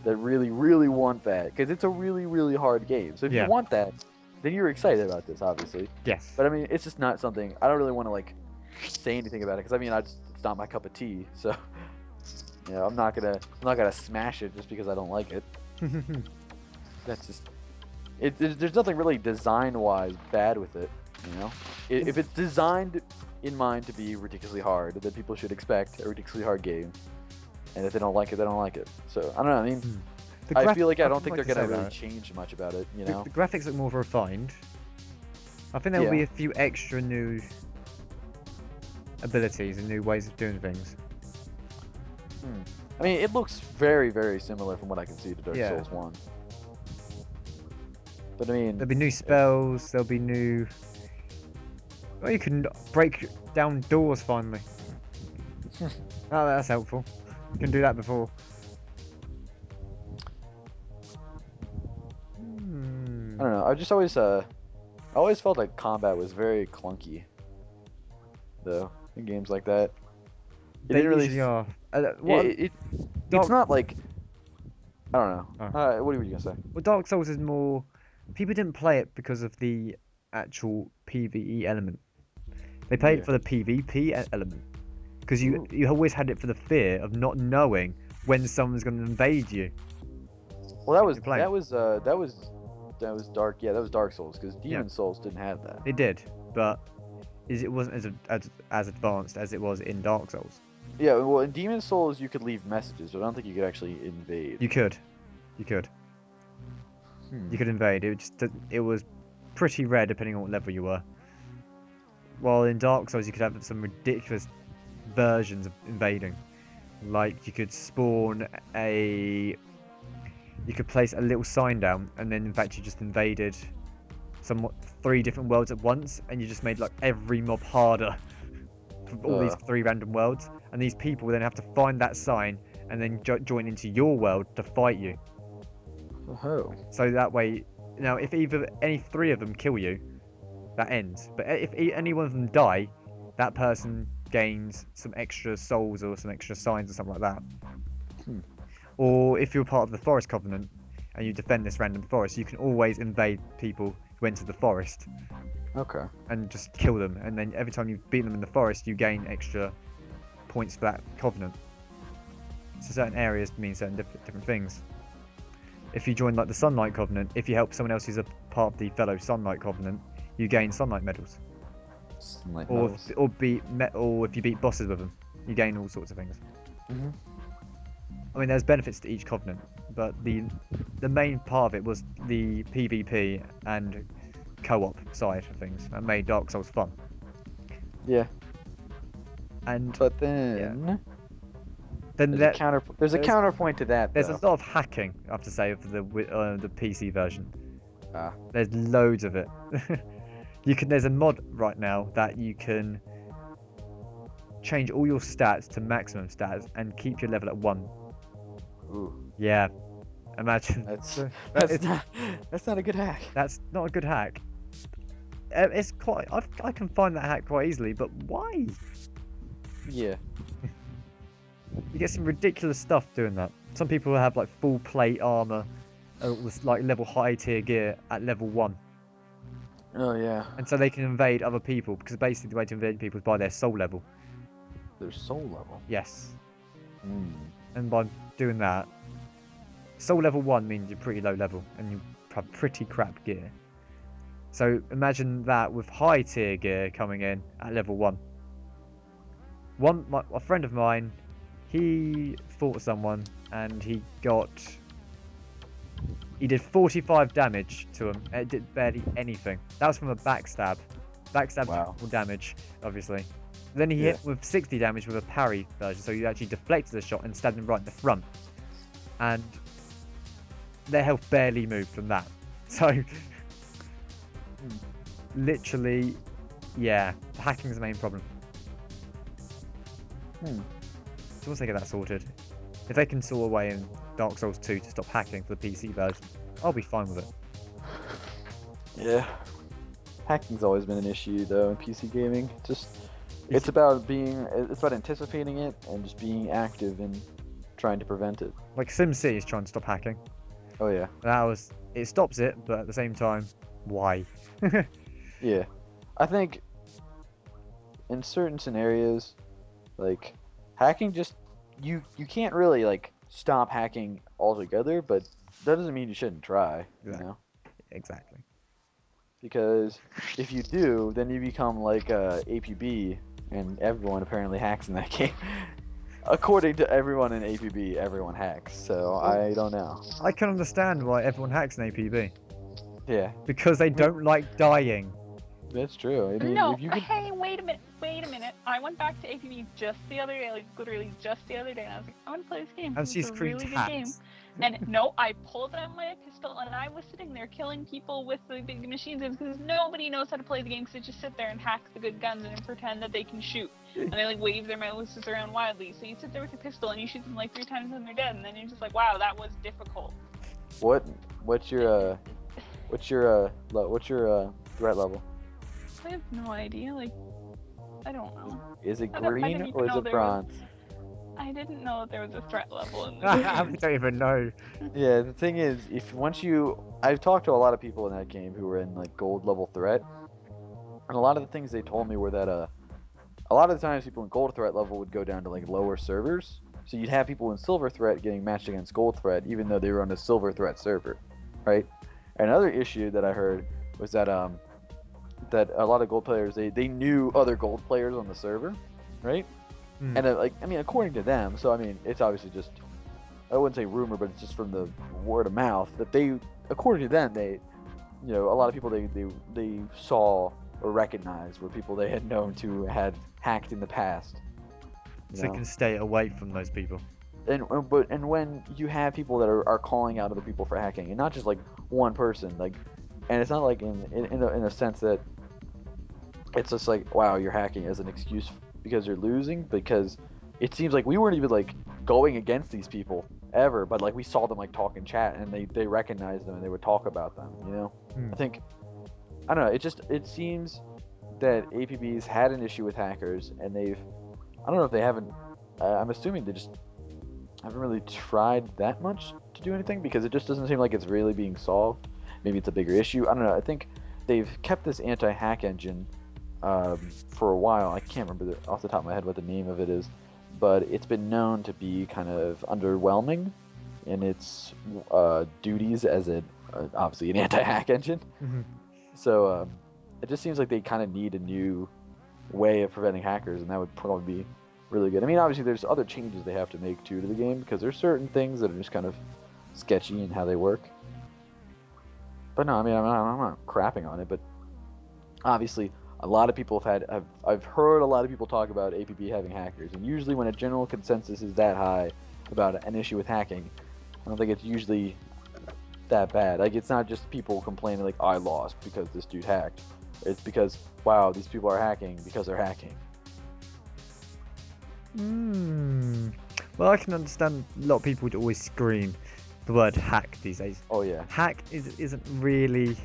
that really, really want that, because it's a really, really hard game. So if you want that, then you're excited about this, obviously.
Yes.
But I mean, it's just not something, I don't really want to like say anything about it, because I mean, it's not my cup of tea. So, you know, I'm not gonna smash it just because I don't like it. That's just, there's nothing really design-wise bad with it, you know? If it's designed in mind to be ridiculously hard, then people should expect a ridiculously hard game. And if they don't like it, they don't like it. So, I don't know, I mean, I feel like I don't think they're going to really change much about it, you know?
The graphics look more refined. I think there will be a few extra new abilities and new ways of doing things.
I mean, it looks very, very similar from what I can see to Dark Souls 1. But I mean...
There'll be new spells, there'll be new Well, you can break down doors finally. Oh, that's helpful. You can do that before.
I don't know. I just always felt like combat was very clunky, though, in games like that.
They usually are.
It's not like, I don't know.
Oh.
What were you gonna say?
Well, Dark Souls is more. People didn't play it because of the actual PvE element. They played it for the PvP element, because you always had it for the fear of not knowing when someone's going to invade you.
Well, that was Dark. Yeah, that was Dark Souls, because Demon Souls didn't have that.
It did, but it wasn't as advanced as it was in Dark Souls.
Yeah, well, in Demon Souls you could leave messages, but I don't think you could actually invade.
You could. You could invade. It was pretty rare depending on what level you were. While in Dark Souls you could have some ridiculous versions of invading. Like you could spawn you could place a little sign down, and then in fact you just invaded 3 different worlds at once, and you just made like every mob harder for all these 3 random worlds, and these people then have to find that sign and then join into your world to fight you.
Oh.
So that way, now if any 3 of them kill you, that ends. But if any one of them die, that person gains some extra souls or some extra signs or something like that. Or if you're part of the Forest Covenant and you defend this random forest, you can always invade people who enter the forest.
Okay. And
just kill them, and then every time you beat them in the forest, you gain extra points for that covenant. So certain areas mean certain different things. If you join like the Sunlight Covenant, if you help someone else who's a part of the fellow Sunlight Covenant, you gain Sunlight medals. Or if you beat bosses with them, you gain all sorts of things. I mean, there's benefits to each covenant, but the main part of it was the PvP and co-op side of things that made Dark Souls fun.
Yeah. But
then
there's a counterpoint to that.
There's a lot of hacking, I have to say, for the PC version.
Ah.
There's loads of it. There's a mod right now that you can change all your stats to maximum stats and keep your level at 1.
Ooh.
Yeah. Imagine.
That's not a good hack.
That's not a good hack. It's quite. I can find that hack quite easily, but why?
Yeah.
You get some ridiculous stuff doing that. Some people have like full plate armor, with like level high tier gear at level 1.
Oh yeah.
And so they can invade other people, because basically the way to invade people is by their soul level.
Their soul level?
Yes. And by doing that, soul level 1 means you're pretty low level and you have pretty crap gear. So imagine that with high tier gear coming in at level 1. A friend of mine, he fought someone and he did 45 damage to him. It did barely anything. That was from a backstab. Wow. Damage, obviously. Then he hit with 60 damage with a parry version, so you actually deflected the shot and stabbed him right in the front. And their health barely moved from that. So, literally, yeah, hacking's the main problem. So once they get that sorted, if they can sort a way in Dark Souls 2 to stop hacking for the PC version, I'll be fine with it.
Yeah. Hacking's always been an issue though in PC gaming. It's about anticipating it and just being active and trying to prevent it.
Like SimCity is trying to stop hacking.
Oh yeah.
It stops it, but at the same time, why?
Yeah. I think in certain scenarios, like hacking you can't really like stop hacking altogether, but that doesn't mean you shouldn't try, you know?
Exactly.
Because if you do, then you become like APB, and everyone apparently hacks in that game. According to everyone in APB, everyone hacks, so I don't know.
I can understand why everyone hacks in APB.
Yeah.
Because they don't like dying.
That's true. I mean,
no,
if you could...
hey, wait a minute. I went back to APB just the other day, like literally just the other day, and I was like, I want to play this game.
And she
It's a
screamed
really good
hacks.
game. And no, I pulled out my pistol and I was sitting there killing people with the big machines because nobody knows how to play the game, because they just sit there and hack the good guns and pretend that they can shoot. And they like wave their mouses around wildly. So you sit there with your pistol and you shoot them like 3 times and they're dead, and then you're just like, wow, that was difficult.
What's your threat level?
I have no idea. Like, I don't know.
Is it
I don't
green
even
or is
know
it
there
bronze?
I didn't know that there was a threat level in this
I
game.
don't even know.
Yeah, the thing is, I've talked to a lot of people in that game who were in like gold level threat, and a lot of the things they told me were that a lot of the times people in gold threat level would go down to like lower servers, so you'd have people in silver threat getting matched against gold threat even though they were on a silver threat server, right? Another issue that I heard was that that a lot of gold players they knew other gold players on the server, right? And according to them, so I mean, it's obviously just, I wouldn't say rumor, but it's just from the word of mouth that according to them, a lot of people they saw or recognized were people they had known to had hacked in the past.
So you can stay away from those people.
And when you have people that are calling out other people for hacking, and not just like one person, like, and it's not like in a sense that it's just like, wow, you're hacking as an excuse because you're losing, because it seems like we weren't even like going against these people ever, but like we saw them like talk and chat, and they recognized them and they would talk about them, I think, I don't know, it seems that APB's had an issue with hackers, and I don't know if they haven't, I'm assuming they just haven't really tried that much to do anything, because it just doesn't seem like it's really being solved. Maybe it's a bigger issue, I don't know. I think they've kept this anti-hack engine for a while. I can't remember off the top of my head what the name of it is, but it's been known to be kind of underwhelming in its duties as obviously an anti-hack engine. So it just seems like they kind of need a new way of preventing hackers, and that would probably be really good. I mean, obviously there's other changes they have to make too to the game, because there's certain things that are just kind of sketchy in how they work. But no, I mean, I'm not crapping on it, but obviously a lot of people I've heard a lot of people talk about APB having hackers, and usually when a general consensus is that high about an issue with hacking, I don't think it's usually that bad. Like, it's not just people complaining like, I lost because this dude hacked. It's because, wow, these people are hacking because they're hacking.
Well, I can understand a lot of people would always scream the word hack these days.
Oh yeah.
Hack isn't really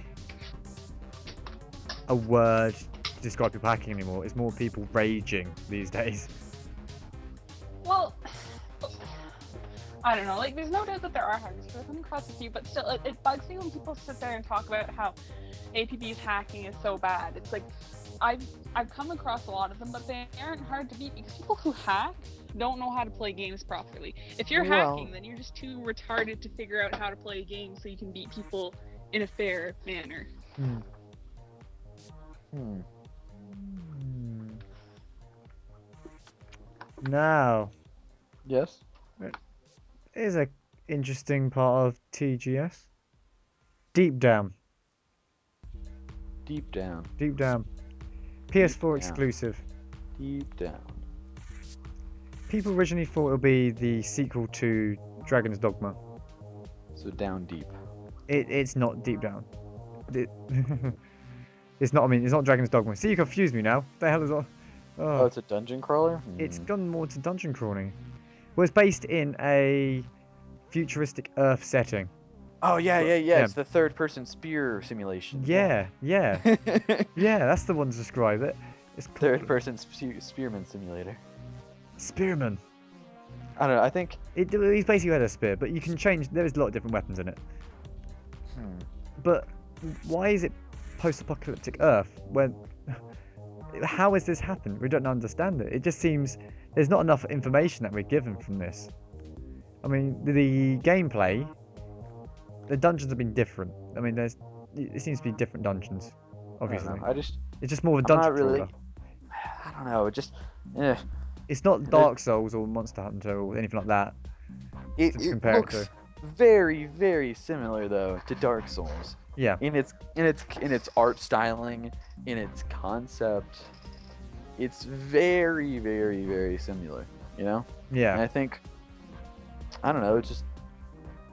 a word to describe people hacking anymore. It's more people raging these days.
Well, I don't know. Like, there's no doubt that there are hackers. I've come across a few, but still, it bugs me when people sit there and talk about how APB's hacking is so bad. It's like, I've come across a lot of them, but they aren't hard to beat, because people who hack don't know how to play games properly. If you're hacking, then you're just too retarded to figure out how to play a game so you can beat people in a fair manner.
Now,
yes,
here's an interesting part of TGS. Deep Down.
Deep Down.
PS4 exclusive.
Deep Down.
People originally thought it would be the sequel to Dragon's Dogma.
So down deep.
It's not Deep Down. It's not. I mean, it's not Dragon's Dogma. See, you confused me now. The hell is that?
Oh, it's a dungeon crawler?
It's gone more to dungeon crawling. Well, it's based in a futuristic Earth setting.
Oh, yeah. It's the third-person spear simulation.
Yeah. Yeah, that's the one to describe it. It's
third-person spearman simulator.
Spearman.
I don't know, I think...
He's basically had a spear, but you can change... There's a lot of different weapons in it. But why is it post-apocalyptic Earth when... How has this happened? We don't understand it. It just seems there's not enough information that we're given from this. I mean, the gameplay, the dungeons have been different. I mean, it seems to be different dungeons, obviously. It's just more of a dungeon crawler.
I don't know.
It's not Dark Souls or Monster Hunter or anything like that.
It looks very, very similar though to Dark Souls.
Yeah.
In its art styling, in its concept, it's very, very, very similar. You know?
Yeah.
And I think, I don't know. It's just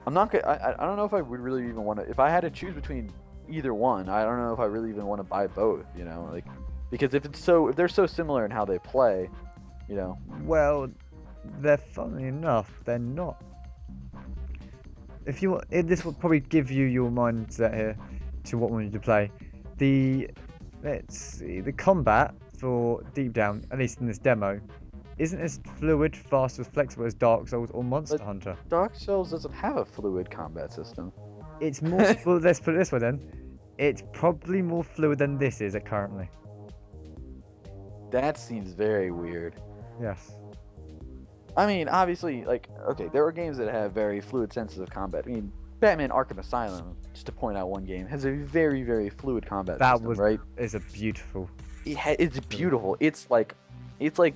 I'm not gonna. I don't know if I would really even want to. If I had to choose between either one, I don't know if I really even want to buy both. You know, like because if they're so similar in how they play, you know.
Well, they're funny enough. They're not. If you this will probably give you your mindset here to what we need to play. Let's see, the combat for Deep Down, at least in this demo, isn't as fluid, fast, or flexible as Dark Souls or Monster Hunter.
Dark Souls doesn't have a fluid combat system.
It's more. Well, let's put it this way then. It's probably more fluid than this is currently.
That seems very weird.
Yes.
I mean, obviously, like, okay, there are games that have very fluid senses of combat. I mean, Batman Arkham Asylum, just to point out one game, has a very, very fluid combat system, right?
Is a beautiful.
It's beautiful. It's like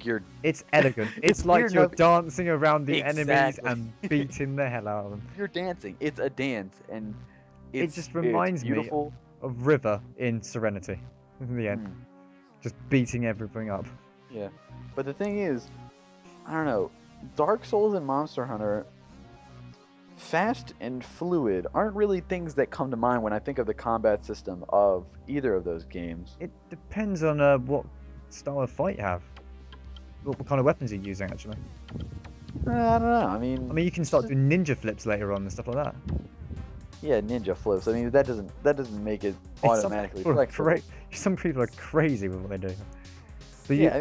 you're.
It's elegant. It's like you're dancing around the enemies and beating the hell out of them.
You're dancing. It's a dance, and
it just reminds me of River in Serenity. In the end, just beating everything up.
Yeah, but the thing is, I don't know. Dark Souls and Monster Hunter, fast and fluid, aren't really things that come to mind when I think of the combat system of either of those games.
It depends on what style of fight you have. What kind of weapons you're using, actually.
I don't know. I mean,
you can start doing ninja flips later on and stuff like that.
Yeah, ninja flips. I mean, that doesn't make it automatically flexible.
Some people are crazy with what they do. But
yeah,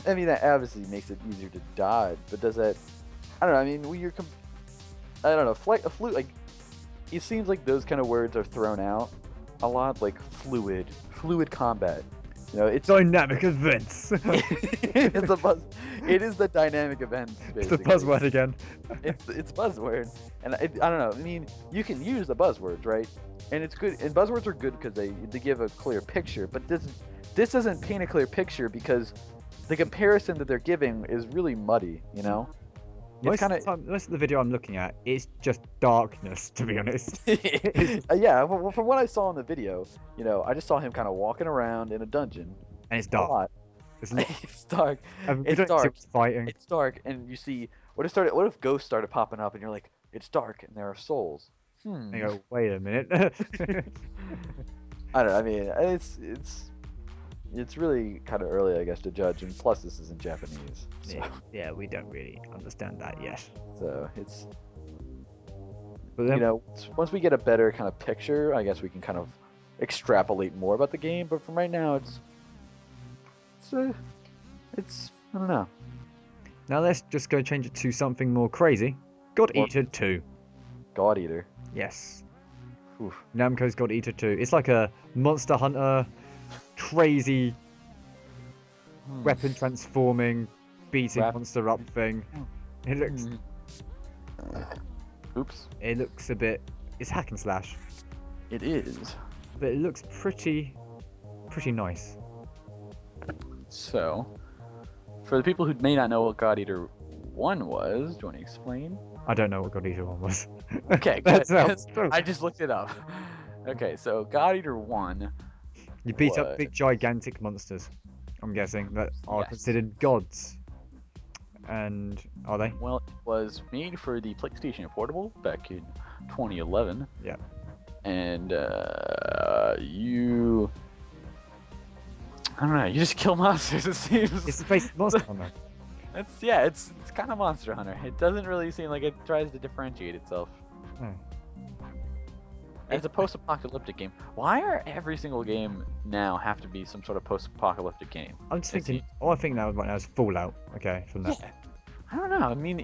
I mean, that obviously makes it easier to dodge. But does that? I don't know. I mean, I don't know. Flute. Like, it seems like those kind of words are thrown out a lot. Like fluid combat. You know, it's
dynamic events.
It's a buzz. It is the dynamic events. Basically.
It's the buzzword again.
It's buzzword, and I don't know. I mean, you can use the buzzwords, right? And it's good. And buzzwords are good because they give a clear picture. But this doesn't paint a clear picture because the comparison that they're giving is really muddy. You know.
Most of the video I'm looking at is just darkness, to be honest.
Yeah, well, from what I saw in the video, you know, I just saw him kind of walking around in a dungeon.
And it's dark.
It's dark. It's dark.
Fighting.
It's dark, and you see what if ghosts started popping up, and you're like, it's dark, and there are souls.
And you go, wait a minute.
I don't know. I mean, it's really kind of early, I guess, to judge, and plus this is in Japanese. So.
Yeah, we don't really understand that yet.
So it's,
but then,
you know, once we get a better kind of picture, I guess we can kind of extrapolate more about the game. But from right now, it's I don't know.
Now let's just go change it to something more crazy. God Eater 2.
God Eater.
Yes.
Oof.
Namco's God Eater 2. It's like a Monster Hunter. Crazy weapon transforming, beating monster up thing. It looks.
Oops.
It looks a bit. It's hack and slash.
It is.
But it looks pretty nice.
So, for the people who may not know what God Eater 1 was, do you want to explain?
I don't know what God Eater 1 was.
Okay, good. I just looked it up. Okay, so God Eater 1.
You beat up big, gigantic monsters, I'm guessing, that are considered gods. And are they?
Well, it was made for the PlayStation Portable back in 2011.
Yeah.
And I don't know, you just kill monsters, it seems.
It's based Monster Hunter.
It's kind of Monster Hunter. It doesn't really seem like it tries to differentiate itself.
Oh.
It's a post-apocalyptic game. Why are every single game now have to be some sort of post-apocalyptic game?
I'm just thinking. All I think now right now is Fallout. Okay, from that.
Yeah. I don't know. I mean,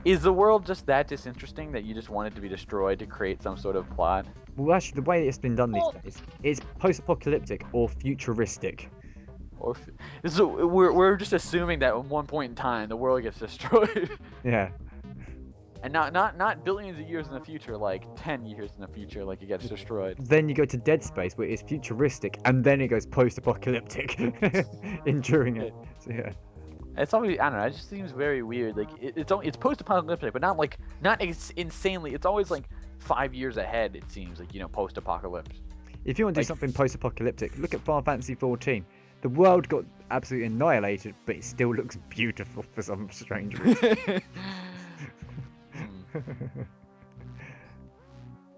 is the world just that disinteresting that you just want it to be destroyed to create some sort of plot?
Well, actually, the way it's been done these days, it's post-apocalyptic or futuristic.
So we're just assuming that at one point in time the world gets destroyed.
Yeah.
And not billions of years in the future, like 10 years in the future, like it gets destroyed.
Then you go to Dead Space, where it's futuristic, and then it goes post-apocalyptic during it. So, yeah.
It's always, I don't know, it just seems very weird. Like it's post-apocalyptic, but not insanely. It's always like 5 years ahead. It seems like, you know, post-apocalypse.
If you want to do something post-apocalyptic, look at Final Fantasy 14. The world got absolutely annihilated, but it still looks beautiful for some strange reason.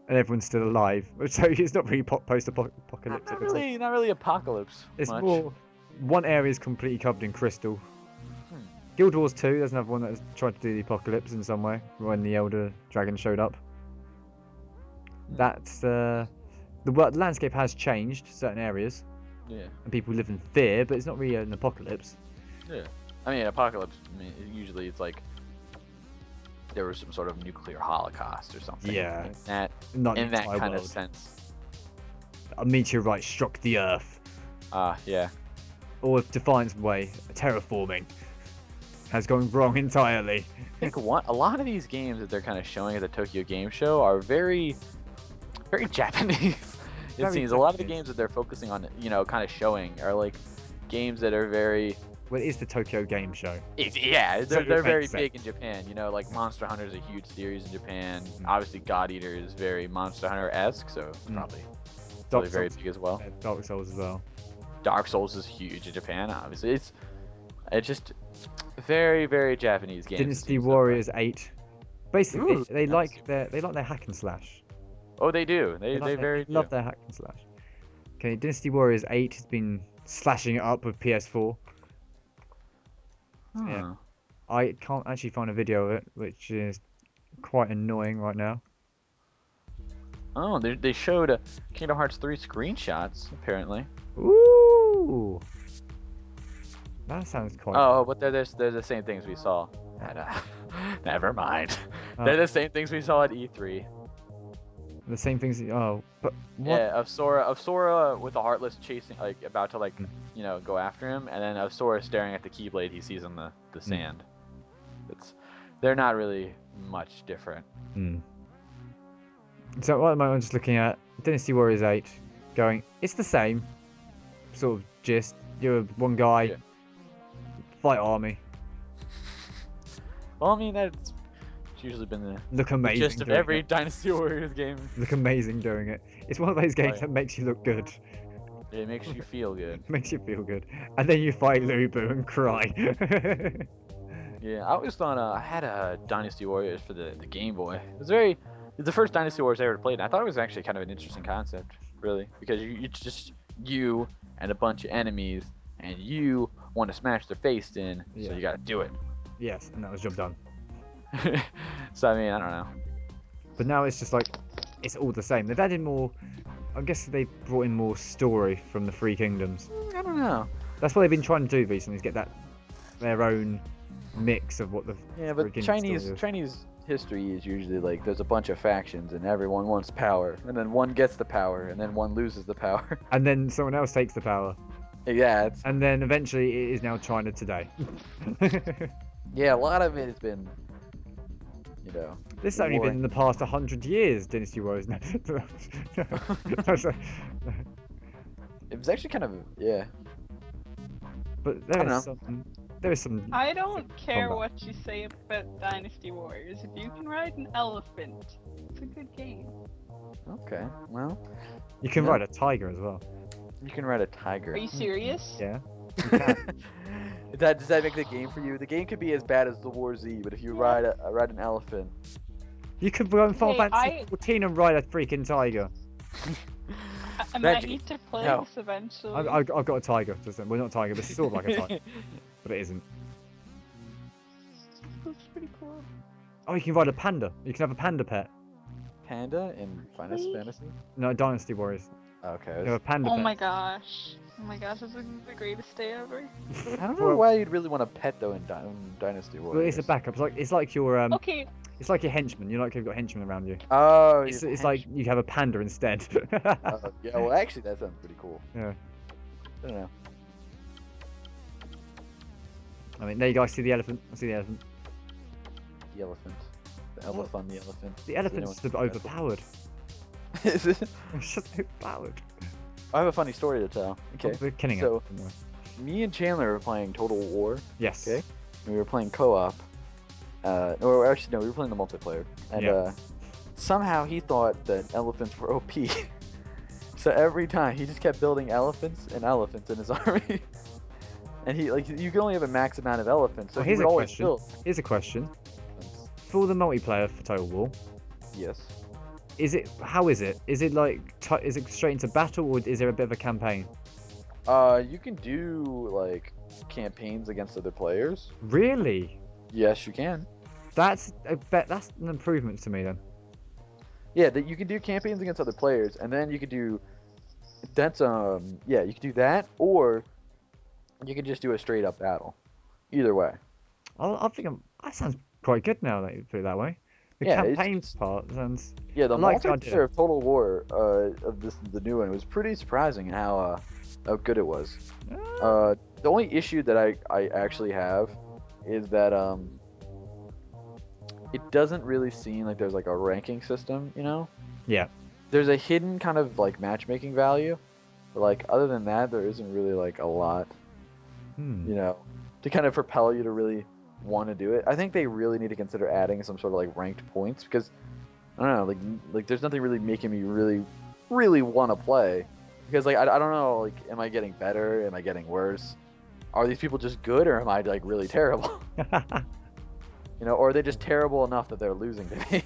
And everyone's still alive, so it's not really post-apocalyptic.
Not really apocalypse.
It's
much.
more. One area is completely covered in crystal. Guild Wars 2, there's another one that has tried to do the apocalypse in some way when the Elder Dragon showed up. That's the landscape has changed certain areas.
Yeah.
And people live in fear, but it's not really an apocalypse.
Yeah. I mean, apocalypse. Usually it's like there was some sort of nuclear holocaust or something.
Yeah.
In that kind of sense.
A meteorite struck the Earth.
Yeah.
Or Defiance Way, terraforming has gone wrong entirely.
I think a lot of these games that they're kind of showing at the Tokyo Game Show are very, very Japanese. It seems a lot of the games that they're focusing on, kind of showing are like games that are very.
Well, it is the Tokyo Game Show.
They're very big in Japan. Like Monster Hunter is a huge series in Japan. Obviously, God Eater is very Monster Hunter-esque, so probably very big as well.
Dark Souls as well.
Dark Souls is huge in Japan. Obviously, it's just very, very Japanese games.
Dynasty Warriors 8. Basically, they like their hack and slash.
Oh, they do. They
love their hack and slash. Okay, Dynasty Warriors 8 has been slashing it up with PS4.
Huh.
Yeah. I can't actually find a video of it, which is quite annoying right now.
Oh, they showed Kingdom Hearts 3 screenshots, apparently.
Ooh! That sounds quite...
Oh, but they're the same things we saw at, never mind. They're the same things we saw at E3.
The same things... Oh, but what?
Yeah, of Sora with the Heartless chasing, about to, go after him, and then of Sora staring at the Keyblade he sees on the sand. They're not really much different.
So at the moment I'm just looking at Dynasty Warriors 8, going, it's the same sort of gist. You're one guy, fight army.
Well, I mean, that's usually been the gist of every Dynasty Warriors game.
Look amazing doing it. It's one of those games that makes you look good.
It makes you feel good.
Makes you feel good. And then you fight Lubu and cry.
Yeah, I always thought I had a Dynasty Warriors for the Game Boy. It's the first Dynasty Warriors I ever played, and I thought it was actually kind of an interesting concept, really, because it's just you and a bunch of enemies, and you want to smash their face in, so you got to do it.
Yes, and that was job done.
So I mean, I don't know.
But now it's just like it's all the same. They've added more. I guess they brought in more story from the Three Kingdoms.
I don't know.
That's what they've been trying to do recently, is get their own mix of what the
but Chinese history is usually like there's a bunch of factions and everyone wants power, and then one gets the power and then one loses the power,
and then someone else takes the power.
Yeah,
and then eventually it is now China today.
Yeah, a lot of it has been,
This has only been in the past 100 years, Dynasty Warriors.
It was actually kind of,
But there is some.
I don't care what you say about Dynasty Warriors. If you can ride an elephant, it's a good game.
Okay, well.
You can ride a tiger as well.
You can ride a tiger.
Are you serious?
Yeah.
Does that make the game for you? The game could be as bad as the War Z, but if you ride an elephant.
You could go in Final Fantasy 14 and ride a freaking tiger.
I might need to play this eventually.
I've got a tiger. Well, not a tiger, but it's sort of like a tiger. But it isn't.
That's pretty cool.
Oh, you can ride a panda. You can have a panda pet.
Panda in Final Fantasy?
No, Dynasty Warriors.
Okay.
You have a panda pet.
Oh my gosh, this is the greatest day ever.
I don't know why you'd really want a pet though in Dynasty Warriors.
Well, it's a backup. It's like your
Okay.
It's like your henchman. You've got henchmen around you.
Oh.
It's like you have a panda instead.
Yeah. Well, actually, that sounds pretty cool.
Yeah.
I don't know.
I mean, there you go. I see the elephant.
The elephant. The elephant. The elephant.
The elephant's just overpowered.
Is it?
It's just overpowered.
I have a funny story to tell. Okay.
So,
me and Chandler were playing Total War.
Yes.
Okay. And we were playing co-op. Or actually, no, we were playing the multiplayer. And somehow he thought that elephants were OP. So every time he just kept building elephants and elephants in his army. and you can only have a max amount of elephants, so
Oh,
he
here's
would
a
always
question.
build.
Here's a question. For the multiplayer for Total War,
Yes.
how is it? Is it like is it straight into battle, or is there a bit of a campaign?
You can do like campaigns against other players.
Really?
Yes, you can.
That's an improvement to me then.
Yeah, that you can do campaigns against other players, and then you could do you could do that, or you could just do a straight up battle. Either way.
I think that sounds quite good now that you put it that way. The
Yeah,
campaign part sounds.
Yeah, the
I like the idea.
multiplayer of Total War of the new one was pretty surprising in how good it was. The only issue that I actually have is that it doesn't really seem like there's like a ranking system, you know?
Yeah.
There's a hidden kind of like matchmaking value, but like other than that, there isn't really like a lot, you know, to kind of propel you to really want to do it. I think they really need to consider adding some sort of like ranked points because I don't know, like there's nothing really making me really want to play because like I don't know, like am I getting better? Am I getting worse? Are these people just good or am I like really terrible? You know, or are they just terrible enough that they're losing to me?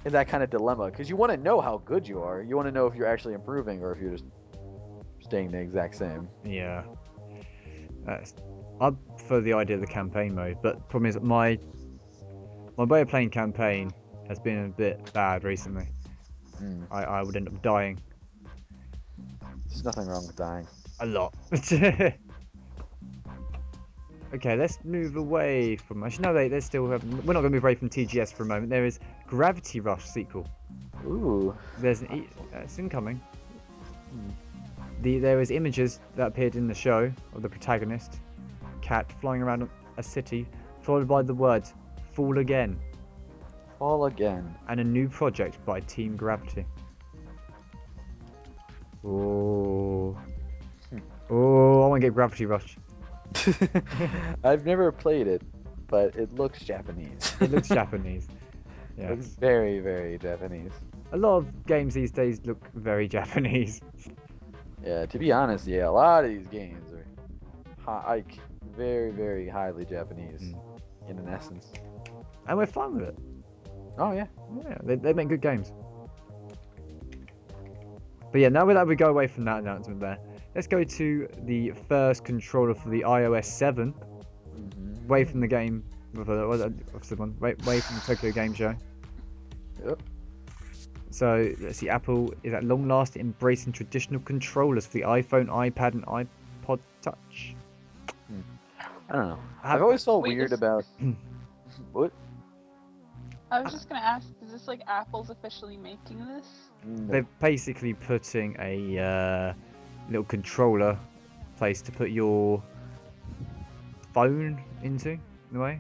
In that kind of dilemma, because you want to know how good you are. You want to know if you're actually improving or if you're just staying the exact same.
Yeah. I'm for the idea of the campaign mode, but the problem is my way of playing campaign has been a bit bad recently. I would end up dying.
There's nothing wrong with dying.
A lot. Okay, let's move away from. Actually, no, they still have. We're not going to move away from TGS for a moment. There is Gravity Rush sequel.
Ooh.
There's it's incoming. There is images that appeared in the show of the protagonist, Cat, flying around a city, followed by the words "Fall Again."
Fall again.
And a new project by Team Gravity. Oh. Oh, I want to get Gravity Rush.
I've never played it, but it looks Japanese.
It looks Japanese. Yeah.
It looks very, very Japanese.
A lot of games these days look very Japanese.
Yeah, to be honest, yeah, a lot of these games are very, very highly Japanese in an essence.
And we're fine with it.
Oh, yeah.
Yeah, they make good games. But yeah, now that we go away from that announcement there, let's go to the first controller for the iOS 7. Away from the game, away from the Tokyo Game Show.
Yep.
So let's see, Apple is at long last embracing traditional controllers for the iPhone, iPad, and iPod Touch.
I don't know. I've always felt weird about. What?
I was just gonna ask, is this like Apple's officially making this?
No.
They're basically putting a little controller place to put your phone into, in a way.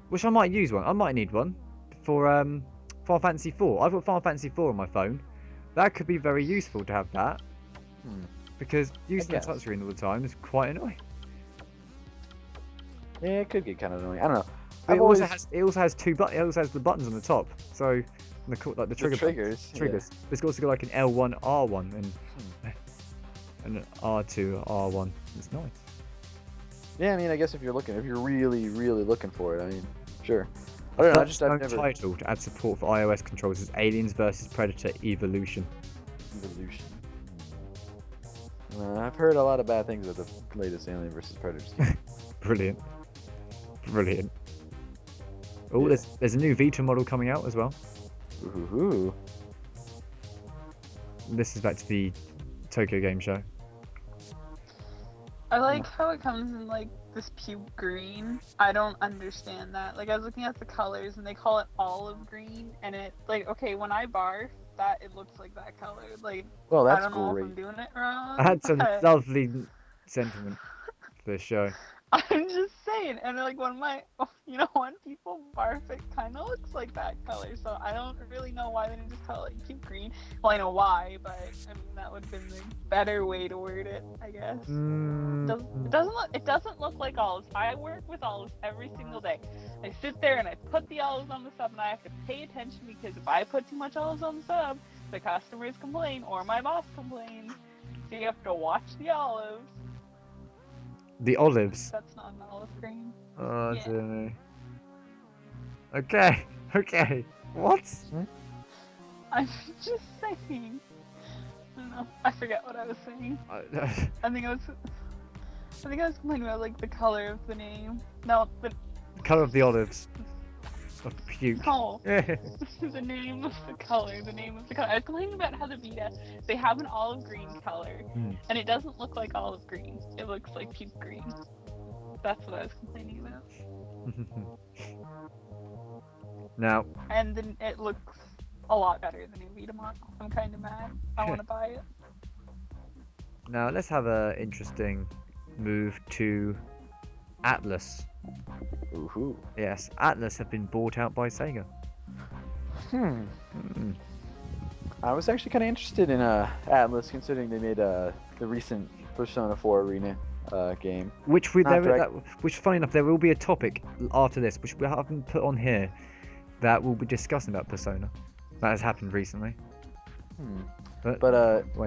Which I might use one. I might need one for Final Fantasy 4. I've got Final Fantasy 4 on my phone. That could be very useful to have that. Because using the touchscreen all the time is quite annoying.
Yeah, it could get kind of annoying. I don't know.
It also has the buttons on the top. So the triggers.
Yeah.
It's also got like an L1, R1 and an R2, R1. It's nice.
Yeah, I mean, I guess if you're really, really looking for it, I mean, sure. I don't know. I've never.
Title to add support for iOS controls is Aliens vs Predator Evolution.
I've heard a lot of bad things about the latest Alien vs Predator game.
Brilliant. Oh, yeah. There's a new Vita model coming out as well.
Ooh.
This is back to the Tokyo Game Show.
I like how it comes in like this puke green. I don't understand that. Like I was looking at the colors and they call it olive green, and it like okay when I barf that it looks like that color. Like
well, that's
I don't know
great.
if I'm doing it wrong.
I had some lovely sentiment for the show.
I'm just saying, and like when when people barf, it kind of looks like that color. So I don't really know why they didn't just call it like puke green. Well, I know why, but I mean that would have been the better way to word it, I guess. It doesn't look like olives. I work with olives every single day. I sit there and I put the olives on the sub, and I have to pay attention because if I put too much olives on the sub, the customers complain or my boss complains. So you have to watch the olives.
The olives.
That's not an olive green.
Oh,
Yeah.
dear me. Okay. Okay. What?
I'm just saying. I don't know. I forget what I was saying. I think I was complaining about like the color of the name. No, the
Color of the olives. Of puke.
no.
Yeah.
The name of the color. The name of the color. I was complaining about how the Vita, they have an olive green color, and it doesn't look like olive green. It looks like puke green. That's what I was complaining about.
Now.
And then it looks a lot better than a Vita model. I'm kind of mad. I want to buy it.
Now let's have an interesting move to Atlas.
Ooh.
Yes, Atlas have been bought out by Sega.
I was actually kind of interested in Atlas, considering they made the recent Persona 4 Arena game.
Which funny enough, there will be a topic after this, which we haven't put on here, that we'll be discussing about Persona. That has happened recently.
But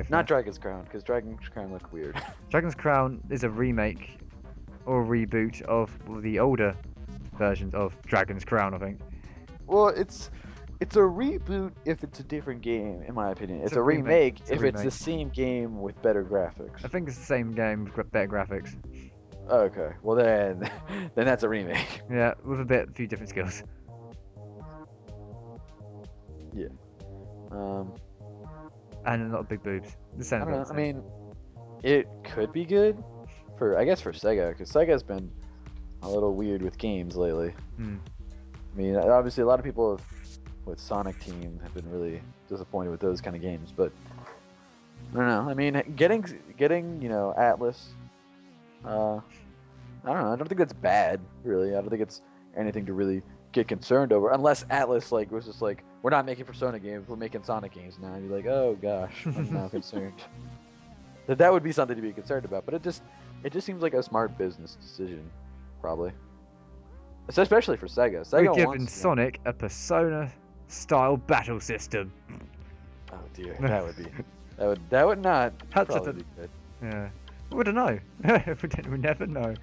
not Dragon's Crown, because Dragon's Crown looked weird.
Dragon's Crown is a remake or a reboot of the older versions of Dragon's Crown, I think.
Well, it's a reboot if it's a different game, in my opinion. It's a remake if it's the same game with better graphics.
I think it's the same game with better graphics.
Okay, well then that's a remake.
Yeah, with a few different skills.
Yeah.
And a lot of big boobs.
I don't know. I mean, it could be good for Sega, because Sega's been a little weird with games lately. I mean, obviously a lot of people with Sonic Team have been really disappointed with those kind of games, but I don't know. I mean, getting Atlas, I don't know. I don't think that's bad, really. I don't think it's anything to really get concerned over, unless Atlas was just like, we're not making Persona games, we're making Sonic games now. And you're like, oh gosh, I'm now concerned. That would be something to be concerned about, but it just seems like a smart business decision, probably. Especially for Sega.
We're giving Sonic a Persona-style battle system.
Oh dear, that would not probably be good.
Yeah, we don't know. We never know.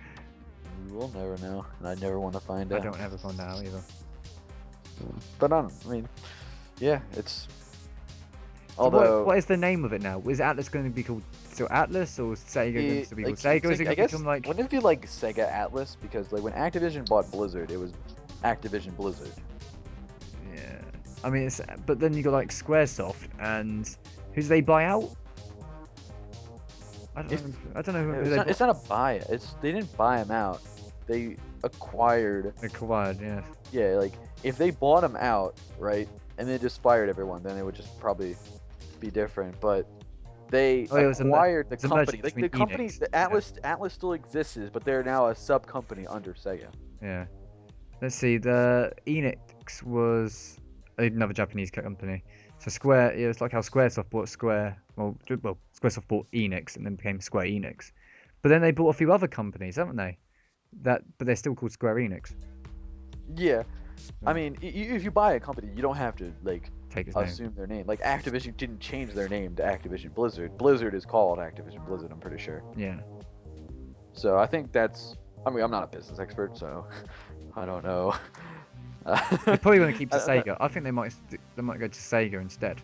We will never know, and I never want to find out.
I don't ever find out either.
But I mean, yeah, it's.
So
although,
what is the name of it now? Is Atlas going to be called still Atlas, or Sega going to be called Sega? Is it going to become like?
Wouldn't it be like Sega Atlas? Because when Activision bought Blizzard, it was Activision Blizzard.
Yeah, I mean, but then you got like SquareSoft, and who do they buy out? I don't know who they.
It's not a buy. They didn't buy them out. They acquired.
Acquired, yeah.
Yeah, like if they bought them out, right, and they just fired everyone, then it would just probably be different. But they acquired the company. Like the company, the Atlas still exists, but they're now a sub company under Sega.
Yeah. Let's see. The Enix was another Japanese company. So it's like how SquareSoft bought SquareSoft bought Enix and then became Square Enix. But then they bought a few other companies, haven't they? But they're still called Square Enix.
Yeah. I mean, if you buy a company, you don't have to assume their name. Like Activision didn't change their name to Activision Blizzard. Blizzard is called Activision Blizzard, I'm pretty sure.
Yeah.
So I think I mean, I'm not a business expert, so I don't know.
They probably want to keep to Sega. I think they might go to Sega instead.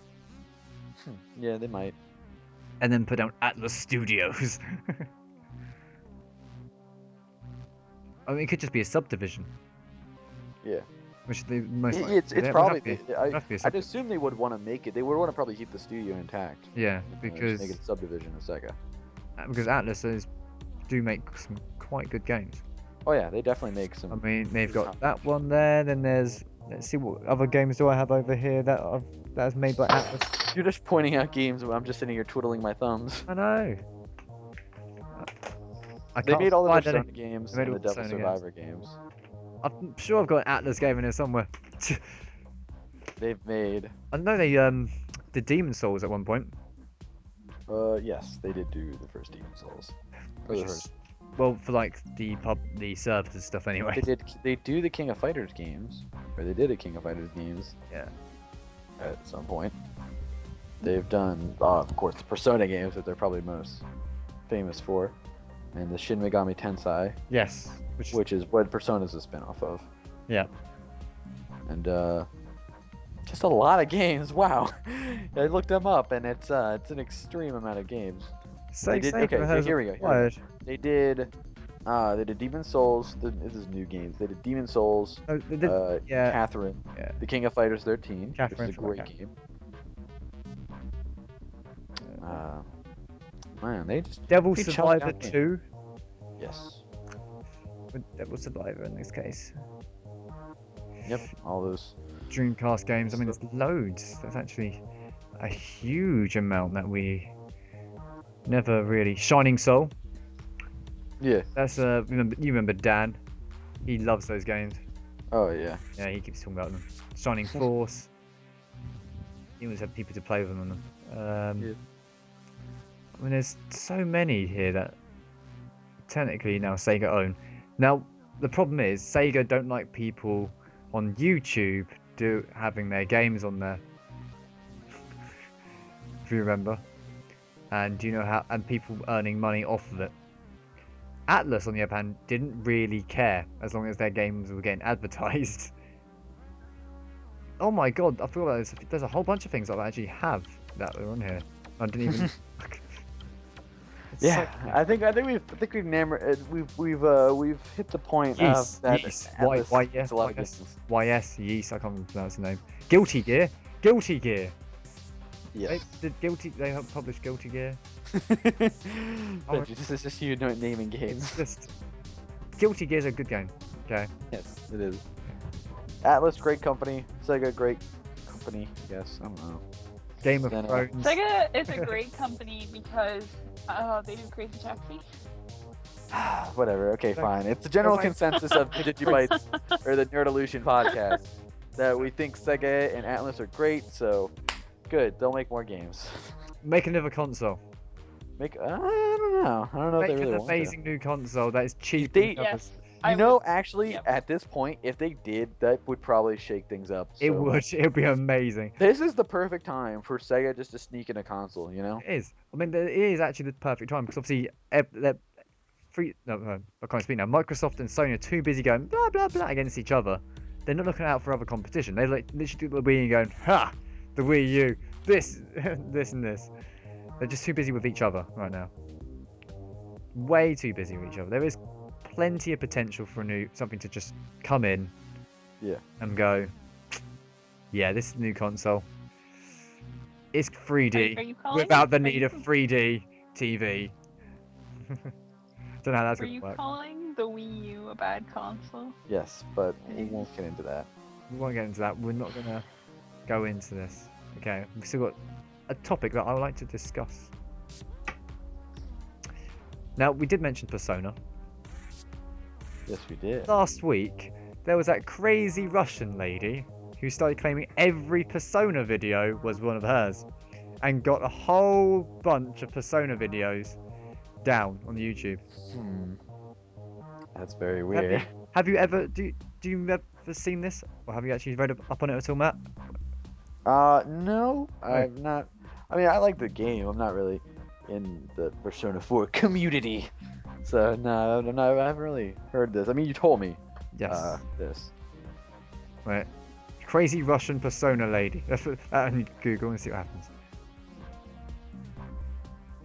Yeah, they might.
And then put down Atlas Studios. I mean, it could just be a subdivision.
Yeah.
Which they most likely.
It's probably. I'd assume they would want to make it. They would want to probably keep the studio intact.
Yeah, because
make it a subdivision of Sega.
Because Atlas do make some quite good games.
Oh yeah, they definitely make some.
I mean, they've got that one there. Then let's see what other games do I have over here that's made by Atlas.
You're just pointing out games, but I'm just sitting here twiddling my thumbs.
I know.
They made all the Persona games and the Devil Survivor games.
I'm sure I've got an Atlas game in here somewhere.
They've made.
I know they did Demon Souls at one point.
Yes, they did do the first Demon Souls.
Well, for like the servers and stuff anyway.
They do the King of Fighters games, or they did a King of Fighters games.
Yeah.
At some point, they've done, of course, the Persona games that they're probably most famous for. and the Shin Megami Tensei.
Yes.
Which is what Persona's a spin-off of.
Yeah.
And just a lot of games. Wow. I looked them up, and it's an extreme amount of games. Here we go. They did Demon Souls. This is new games. They did Demon Souls.
Oh, they did,
Catherine.
Yeah.
The King of Fighters 13.
Catherine,
which is a great game. Man, they just
Devil Survivor 2.
Yes.
With Devil Survivor in this case.
Yep, all those
Dreamcast games. I mean, there's loads. That's actually a huge amount that we never really. Shining Soul.
Yeah.
That's you remember Dan? He loves those games.
Oh yeah.
Yeah, he keeps talking about them. Shining Force. He always had people to play with them on them.
Yeah.
I mean, there's so many here that technically now Sega own. Now the problem is Sega don't like people on YouTube having their games on there. If you remember, and people earning money off of it. Atlas, on the other hand, didn't really care as long as their games were getting advertised. Oh my god, I forgot about this. There's a whole bunch of things that I actually have that are on here. I didn't even.
Yeah, I think we've hammered. We've hit the point of that.
YS, Yeast. I can't pronounce the name. Guilty Gear.
Yes.
They helped publish Guilty Gear.
Benjie, this is just you naming games.
Guilty Gear's a good game. Okay.
Yes, it is. Atlas, great company. Sega, great company. Yes, I don't know.
Game of Thrones.
Sega is a great company because they do Crazy Taxi.
Whatever. Okay, fine. It's the general consensus of the Digi Bytes or the Nerdolution podcast that we think Sega and Atlas are great. So good. They'll make more games.
Make another console.
I don't know. I don't know if they really want to.
Make an amazing new console that is cheap.
Yes.
At this point, if they did, that would probably shake things up.
It would. It would be amazing.
This is the perfect time for Sega just to sneak in a console, you know?
It is. I mean, it is actually the perfect time because obviously they're I can't speak now. Microsoft and Sony are too busy going blah blah blah against each other. They're not looking out for other competition. They literally do the Wii and going, ha, the Wii U, this, this and this. They're just too busy with each other right now. Way too busy with each other. There is plenty of potential for something to just come in, and go, yeah, this is a new console. It's 3D without the need of 3D TV. Don't know how that's going to work.
Are you calling the Wii U a bad console?
Yes, but we won't get into that.
We won't get into that. We're not going to go into this. Okay, we've still got a topic that I would like to discuss. Now, we did mention Persona.
Yes, we did.
Last week, there was that crazy Russian lady who started claiming every Persona video was one of hers, and got a whole bunch of Persona videos down on YouTube.
That's very weird.
Have you ever you ever seen this, or have you actually read up on it at all, Matt?
No, I've not. I mean, I like the game. I'm not really in the Persona 4 community. So no, I haven't really heard this. I mean, you told me.
Yes.
This.
Right. Crazy Russian Persona lady. Let's put that on Google and see what happens.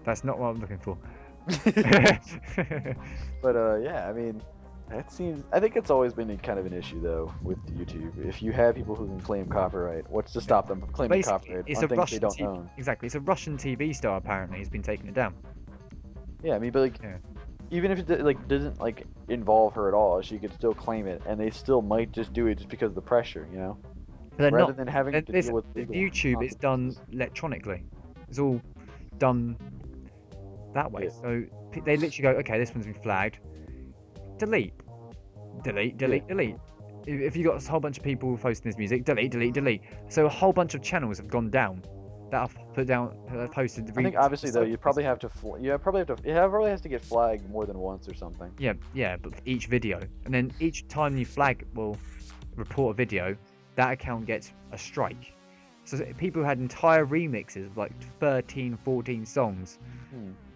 That's not what I'm looking for.
But yeah, I mean, I think it's always been kind of an issue though with YouTube. If you have people who can claim copyright, what's to stop them from claiming copyright on things they don't own?
Exactly. It's a Russian TV star apparently who's been taking it down.
Yeah, I mean, but even if it doesn't involve her at all, she could still claim it, and they still might just do it just because of the pressure, you know. Rather than having to deal with
YouTube is done electronically. It's all done that way.
Yeah.
So they literally go, okay, this one's been flagged. Delete. If you got a whole bunch of people posting this music, delete. So a whole bunch of channels have gone down that have posted.
I think obviously though, you probably have to. It probably has to get flagged more than once or something.
Yeah, but for each video, and then each time you report a video, that account gets a strike. So people who had entire remixes of 13, 14 songs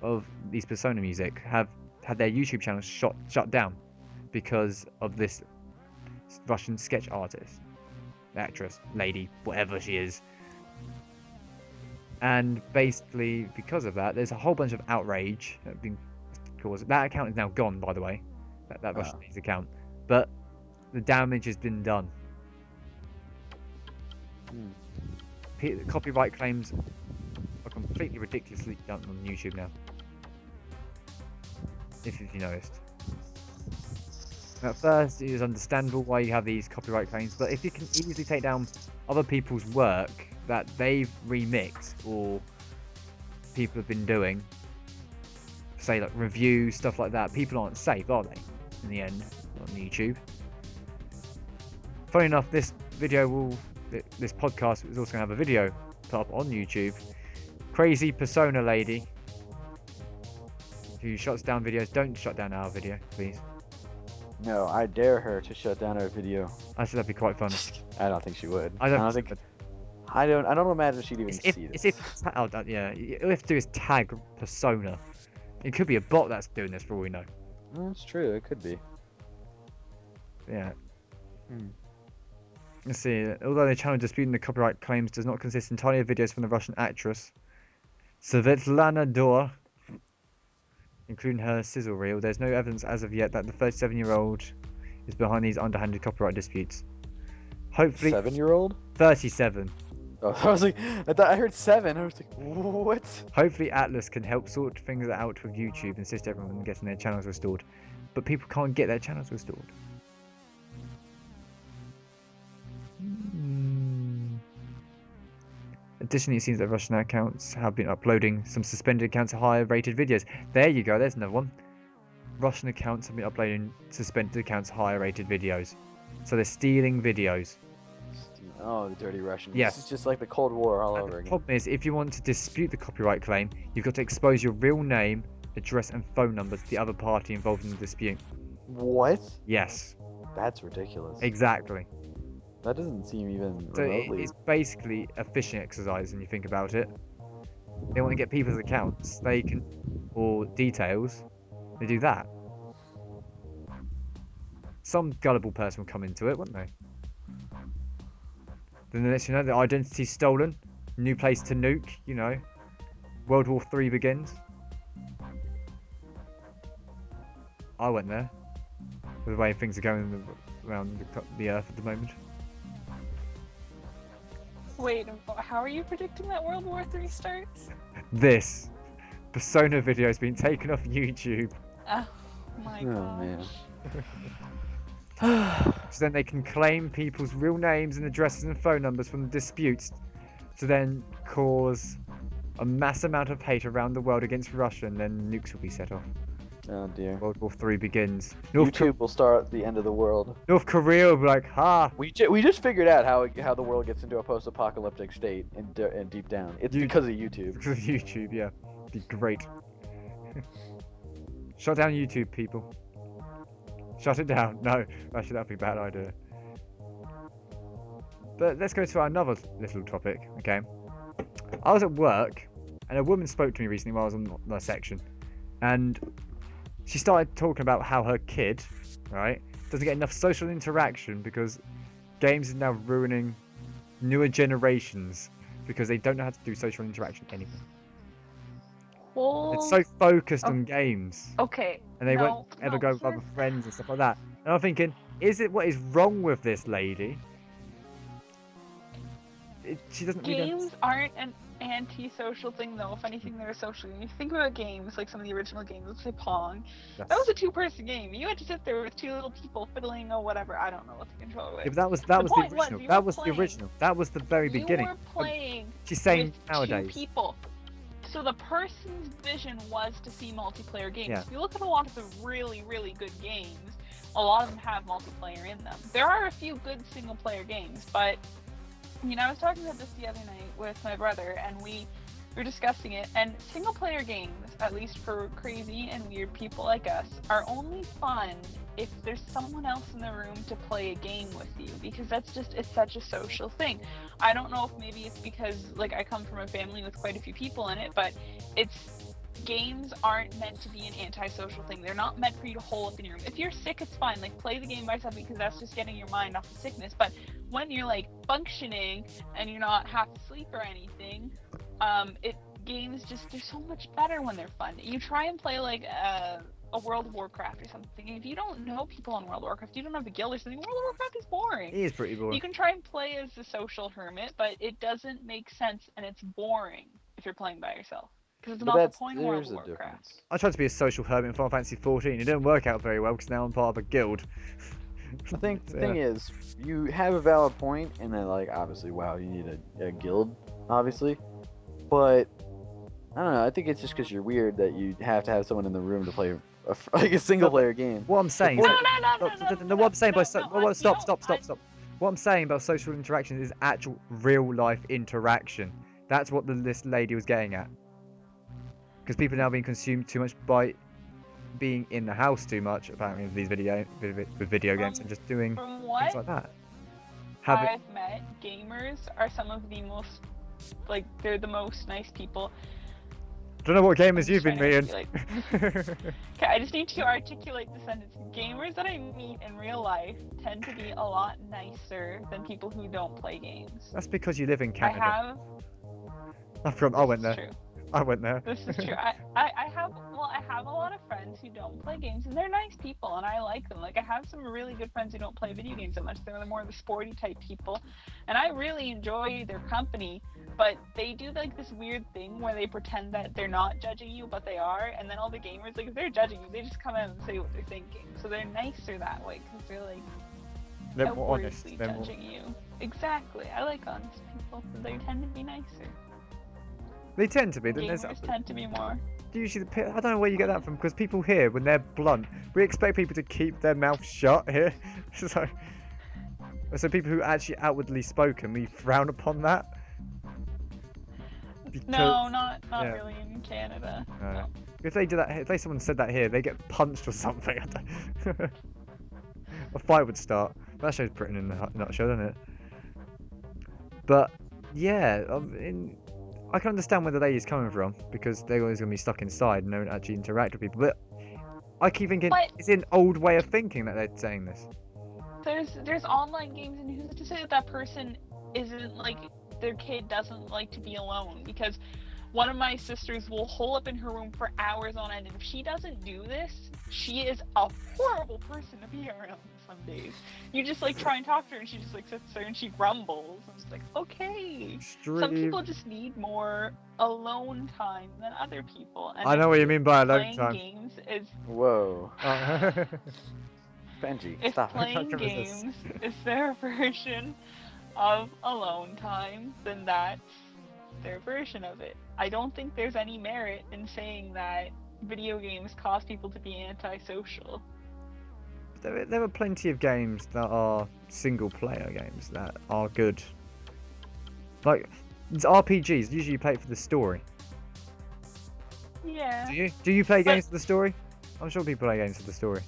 of these Persona music have had their YouTube channels shut down because of this Russian sketch artist, actress, lady, whatever she is. And basically, because of that, there's a whole bunch of outrage that been caused. That account is now gone, by the way. That Russian lady's account. But the damage has been done. Copyright claims are completely ridiculously done on YouTube now. If you noticed. At first, it is understandable why you have these copyright claims, but if you can easily take down other people's work that they've remixed or people have been doing, say like reviews, stuff like that, people aren't safe, are they? In the end, on YouTube. Funny enough, this podcast is also going to have a video put up on YouTube. Crazy persona lady who shuts down videos. Don't shut down our video, please.
No, I dare her to shut down our video.
I said that'd be quite funny.
I don't think she would.
I don't think.
I don't imagine she'd even see this.
All you have to do is tag persona. It could be a bot that's doing this for all we know.
That's true. It could be.
Yeah. Let's see. Although the channel disputing the copyright claims does not consist entirely of videos from the Russian actress Svetlana Dor, including her sizzle reel, there's no evidence as of yet that the 37-year-old is behind these underhanded copyright disputes. Hopefully.
7-year-old?
37.
Oh, I was like, I heard 7. I was like, what?
Hopefully Atlas can help sort things out with YouTube and assist everyone in getting their channels restored. But people can't get their channels restored. Additionally, it seems that Russian accounts have been uploading some suspended accounts of higher rated videos. There you go, there's another one. Russian accounts have been uploading suspended accounts of higher rated videos. So they're stealing videos.
Oh, the dirty Russians.
Yes.
This is just like the Cold War all over again.
The problem is, if you want to dispute the copyright claim, you've got to expose your real name, address and phone number to the other party involved in the dispute.
What?
Yes.
That's ridiculous.
Exactly.
That doesn't seem even
So
remotely...
it's basically a phishing exercise when you think about it. They want to get people's accounts, or details, they do that. Some gullible person will come into it, won't they? Then the next you know, the identity's stolen, new place to nuke, you know, World War III begins. I went there, with the way things are going around the Earth at the moment.
Wait, how are you predicting that World War III starts?
This persona video has been taken off YouTube.
Oh my gosh.
Man.
So then they can claim people's real names and addresses and phone numbers from the disputes to then cause a mass amount of hate around the world against Russia, and then nukes will be set off.
Oh dear.
World War III begins.
YouTube will start the end of the world.
North Korea will be like, ha!
We just figured out how the world gets into a post-apocalyptic state and deep down. It's because of YouTube.
Because of YouTube, yeah. It'd be great. Shut down YouTube, people. Shut it down. No, actually that'd be a bad idea. But let's go to another little topic, okay? I was at work, and a woman spoke to me recently while I was on the section, and she started talking about how her kid, right, doesn't get enough social interaction because games are now ruining newer generations because they don't know how to do social interaction anymore.
Well,
It's so focused on games.
Okay.
And they won't ever go with other friends and stuff like that. And I'm thinking, what is wrong with this lady? She doesn't really...
Games aren't an anti-social thing, though. If anything, they're social. When you think about games, like some of the original games, let's say Pong,
Yes.
that was a two-person game. You had to sit there with two little people fiddling or whatever. I don't know what the controller was.
Yeah, but that was the original. That was the original. That was the very beginning.
You were playing
She's saying
with
nowadays.
2 people. So the person's vision was to see multiplayer games.
Yeah.
If you look at a lot of the really, really good games, a lot of them have multiplayer in them. There are a few good single-player games, but I was talking about this the other night with my brother, and we were discussing it, and single-player games, at least for crazy and weird people like us, are only fun if there's someone else in the room to play a game with you, because it's such a social thing. I don't know if maybe it's because, I come from a family with quite a few people in it, but it's games aren't meant to be an antisocial thing. They're not meant for you to hole up in your room. If you're sick, it's fine. Like, play the game by yourself because that's just getting your mind off the sickness. But when you're, like, functioning and you're not half asleep or anything, games just, they're so much better when they're fun. You try and play, like, a World of Warcraft or something. If you don't know people on World of Warcraft, you don't have a guild or something, World of Warcraft is boring.
It is pretty boring.
You can try and play as the social hermit, but it doesn't make sense and it's boring if you're playing by yourself. Because it's not the point of World of Warcraft.
I tried to be a social hermit in Final Fantasy 14. It didn't work out very well because now I'm part of a guild.
I think the thing is, you have a valid point, and then, like, obviously, wow, you need a guild, obviously. But I don't know. I think it's just because you're weird that you have to have someone in the room to play a single player game.
What I'm saying.
No.
What I'm saying by stop. What I'm saying about social interaction is actual real life interaction. That's what this lady was getting at. Because people are now being consumed too much by being in the house too much, apparently, with these video games and just doing things like that.
I've met, gamers are some of the most, like, they're the most nice people.
Don't know what gamers you've been meeting.
Okay, I just need to articulate the sentence. Gamers that I meet in real life tend to be a lot nicer than people who don't play games.
That's because you live in Canada.
I
went there.
True.
I went there.
This is true. I have a lot of friends who don't play games, and they're nice people, and I like them. Like, I have some really good friends who don't play video games that much. They're more the sporty type people, and I really enjoy their company. But they do, like, this weird thing where they pretend that they're not judging you, but they are, and then all the gamers, like, if they're judging you, they just come out and say what they're thinking. So they're nicer that way, because they're, like,
they're more honest.
Judging you. Exactly. I like honest people, so they tend to be nicer.
They tend to be.
Gamers tend to be more.
Usually, I don't know where you get that from, because people here, when they're blunt, we expect people to keep their mouth shut here. So people who actually outwardly spoken, we frown upon that. Because,
no, not really in Canada. No.
If they do that, if someone said that here, they get punched or something. A fight would start. That shows Britain in a nutshell, doesn't it? But yeah, I can understand where the lady's coming from, because they're always going to be stuck inside and don't actually interact with people. But I keep thinking it's an old way of thinking that they're saying this.
There's online games, and who's to say that person isn't, like, their kid doesn't like to be alone? Because one of my sisters will hole up in her room for hours on end, and if she doesn't do this, she is a horrible person to be around some days. You just, like, try and talk to her, and she just, like, sits there and she grumbles. I'm just like, okay. Some people just need more alone time than other people. And
I know what you mean by alone time.
Playing games is...
Whoa. Benjie, stop.
Playing games is their version of alone time, then that's their version of it. I don't think there's any merit in saying that video games cause people to be antisocial.
There are plenty of games that are single player games that are good. Like, it's RPGs, usually you play it for the story.
Yeah.
Do you? Do you play games for the story? I'm sure people play games for the story.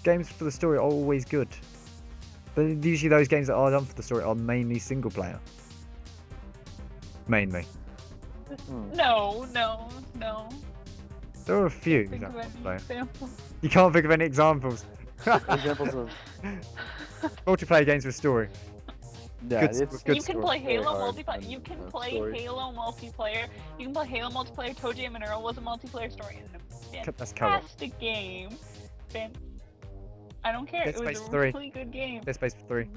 Games for the story are always good. But usually those games that are done for the story are mainly single player. Mainly.
No.
There are a few examples. You can't think of any examples.
Examples of
multiplayer games with story.
Yeah,
you can play Halo multiplayer. You can play Halo multiplayer. You can play Halo multiplayer. Toe Jam and Earl was a multiplayer story in a fantastic game. I don't care. It was a really good game.
Dead Space 3.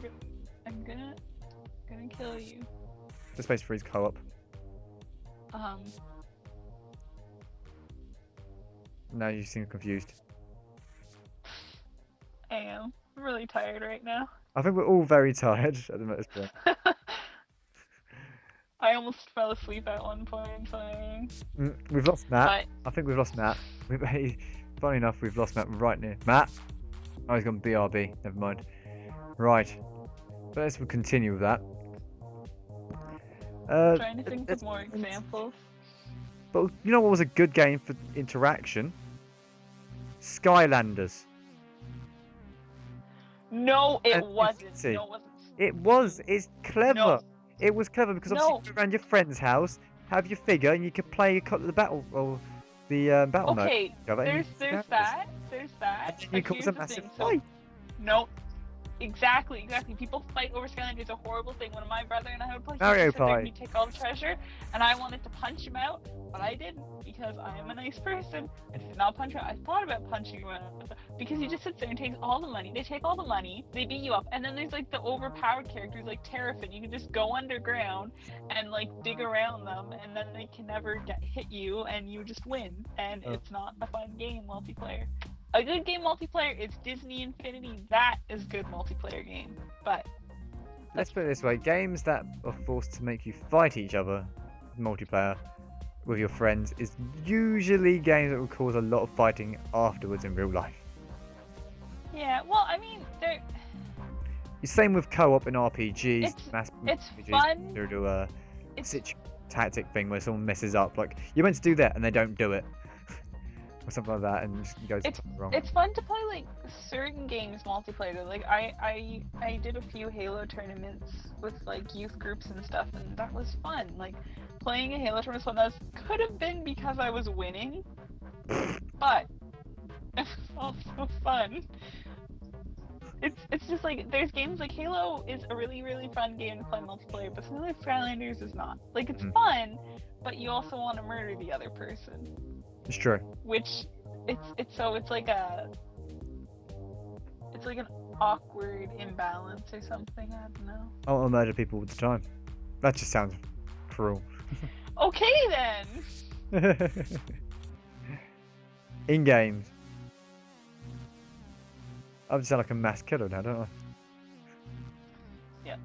I'm gonna kill you.
Dead Space 3 is co-op. No, you seem confused.
I am. I'm really tired right now.
I think we're all very tired at this point.
I almost fell asleep at one point playing.
We've lost Matt. I think we've lost Matt. Funny enough, we've lost Matt right near. Matt? Oh, he's gone BRB. Never mind. Right. But let's continue with that.
Trying to think of more examples.
But you know what was a good game for interaction? Skylanders.
No, it wasn't. No, it wasn't.
It was. It's clever.
No.
It was clever because obviously you go around your friend's house, have your figure, and you could play the battle or the battle mode.
Okay, there's that.
And then you
But
cause
here's
a
the
massive
thing.
fight.
Nope. Exactly. People fight over Skylanders. It's a horrible thing. When my brother and I would play,
Mario
he'd sit there and
Party.
he'd take all the treasure, and I wanted to punch him out, but I didn't because I am a nice person. I did not punch him out. I thought about punching him out because he just sits there and takes all the money. They take all the money, they beat you up, and then there's like the overpowered characters like Terrafin. You can just go underground and like dig around them, and then they can never hit you, and you just win. And it's not a fun game multiplayer. A good game multiplayer is Disney Infinity. That is good multiplayer game. But
Let's put it this way: games that are forced to make you fight each other, multiplayer, with your friends, is usually games that will cause a lot of fighting afterwards in real life.
yeah, well, I mean, they're.
Same with co-op in RPGs.
It's fun.
They do a
It's
tactic thing where someone messes up, like you're meant to do that and they don't do it, or something like that, and it goes wrong.
It's fun to play like certain games multiplayer. Like I did a few Halo tournaments with like youth groups and stuff, and that was fun. Like playing a Halo tournament was fun. That could have been because I was winning, but it was also fun. It's just like there's games like Halo is a really really fun game to play multiplayer, but something like Skylanders is not. Like it's fun, but you also want to murder the other person.
It's true.
Which it's like an awkward imbalance or something. I don't know.
I want to murder people all the time. That just sounds cruel.
Okay then.
In games. I sound like a mass killer now, don't I?
Yeah.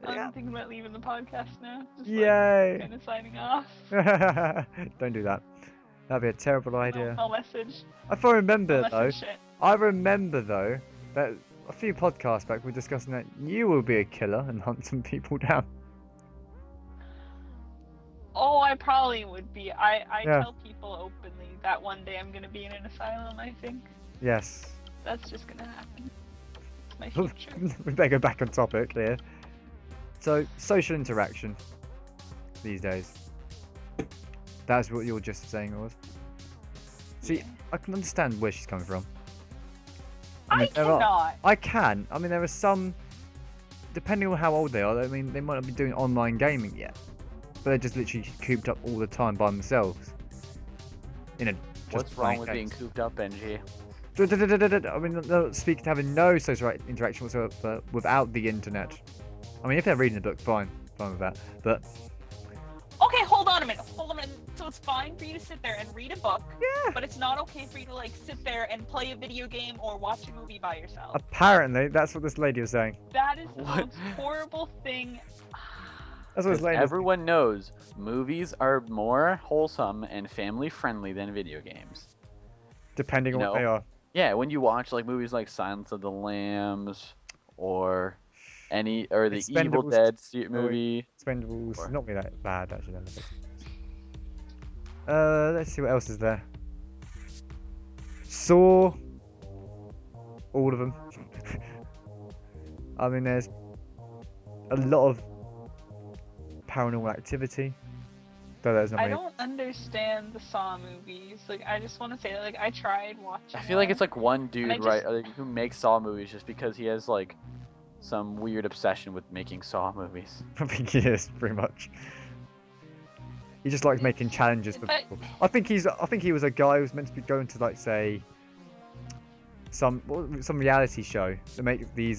I'm thinking about leaving the podcast now. Just
Yay!
kind of signing off.
Don't do that. That'd be a terrible idea.
I'll message.
I remember though.
Shit.
I remember though that a few podcasts back we were discussing that you will be a killer and hunt some people down.
Oh, I probably would be. I tell people openly that one day I'm gonna be in an asylum. I think.
Yes.
That's just gonna happen. It's my future.
We better go back on topic here. So, social interaction these days. That's what you're just saying, was. See, I can understand where she's coming from.
I cannot.
I can. I mean, there are some, depending on how old they are, I mean, they might not be doing online gaming yet. But they're just literally cooped up all the time by themselves.
What's wrong with being cooped up, Benji?
I mean, they'll speak to having no social interaction whatsoever without the internet. I mean, if they're reading a book, fine with that. But
okay, hold on a minute. So it's fine for you to sit there and read a book, but it's not okay for you to like sit there and play a video game or watch a movie by yourself.
Apparently, that's what this lady was saying.
That is the most horrible thing.
That's what this lady.
Everyone knows movies are more wholesome and family friendly than video games.
Depending on what they are.
Yeah, when you watch like movies like Silence of the Lambs or the Evil Dead movie.
Expendables, not really that bad actually. Let's see what else is there. Saw, all of them. I mean, there's a lot of Paranormal Activity.
I don't understand the Saw movies. Like, I just want to say that, like, I tried watching.
I feel like it's like one dude, who makes Saw movies just because he has like some weird obsession with making Saw movies.
I think he is pretty much. He just likes making challenges for people. I think he was a guy who was meant to be going to like say some reality show to make these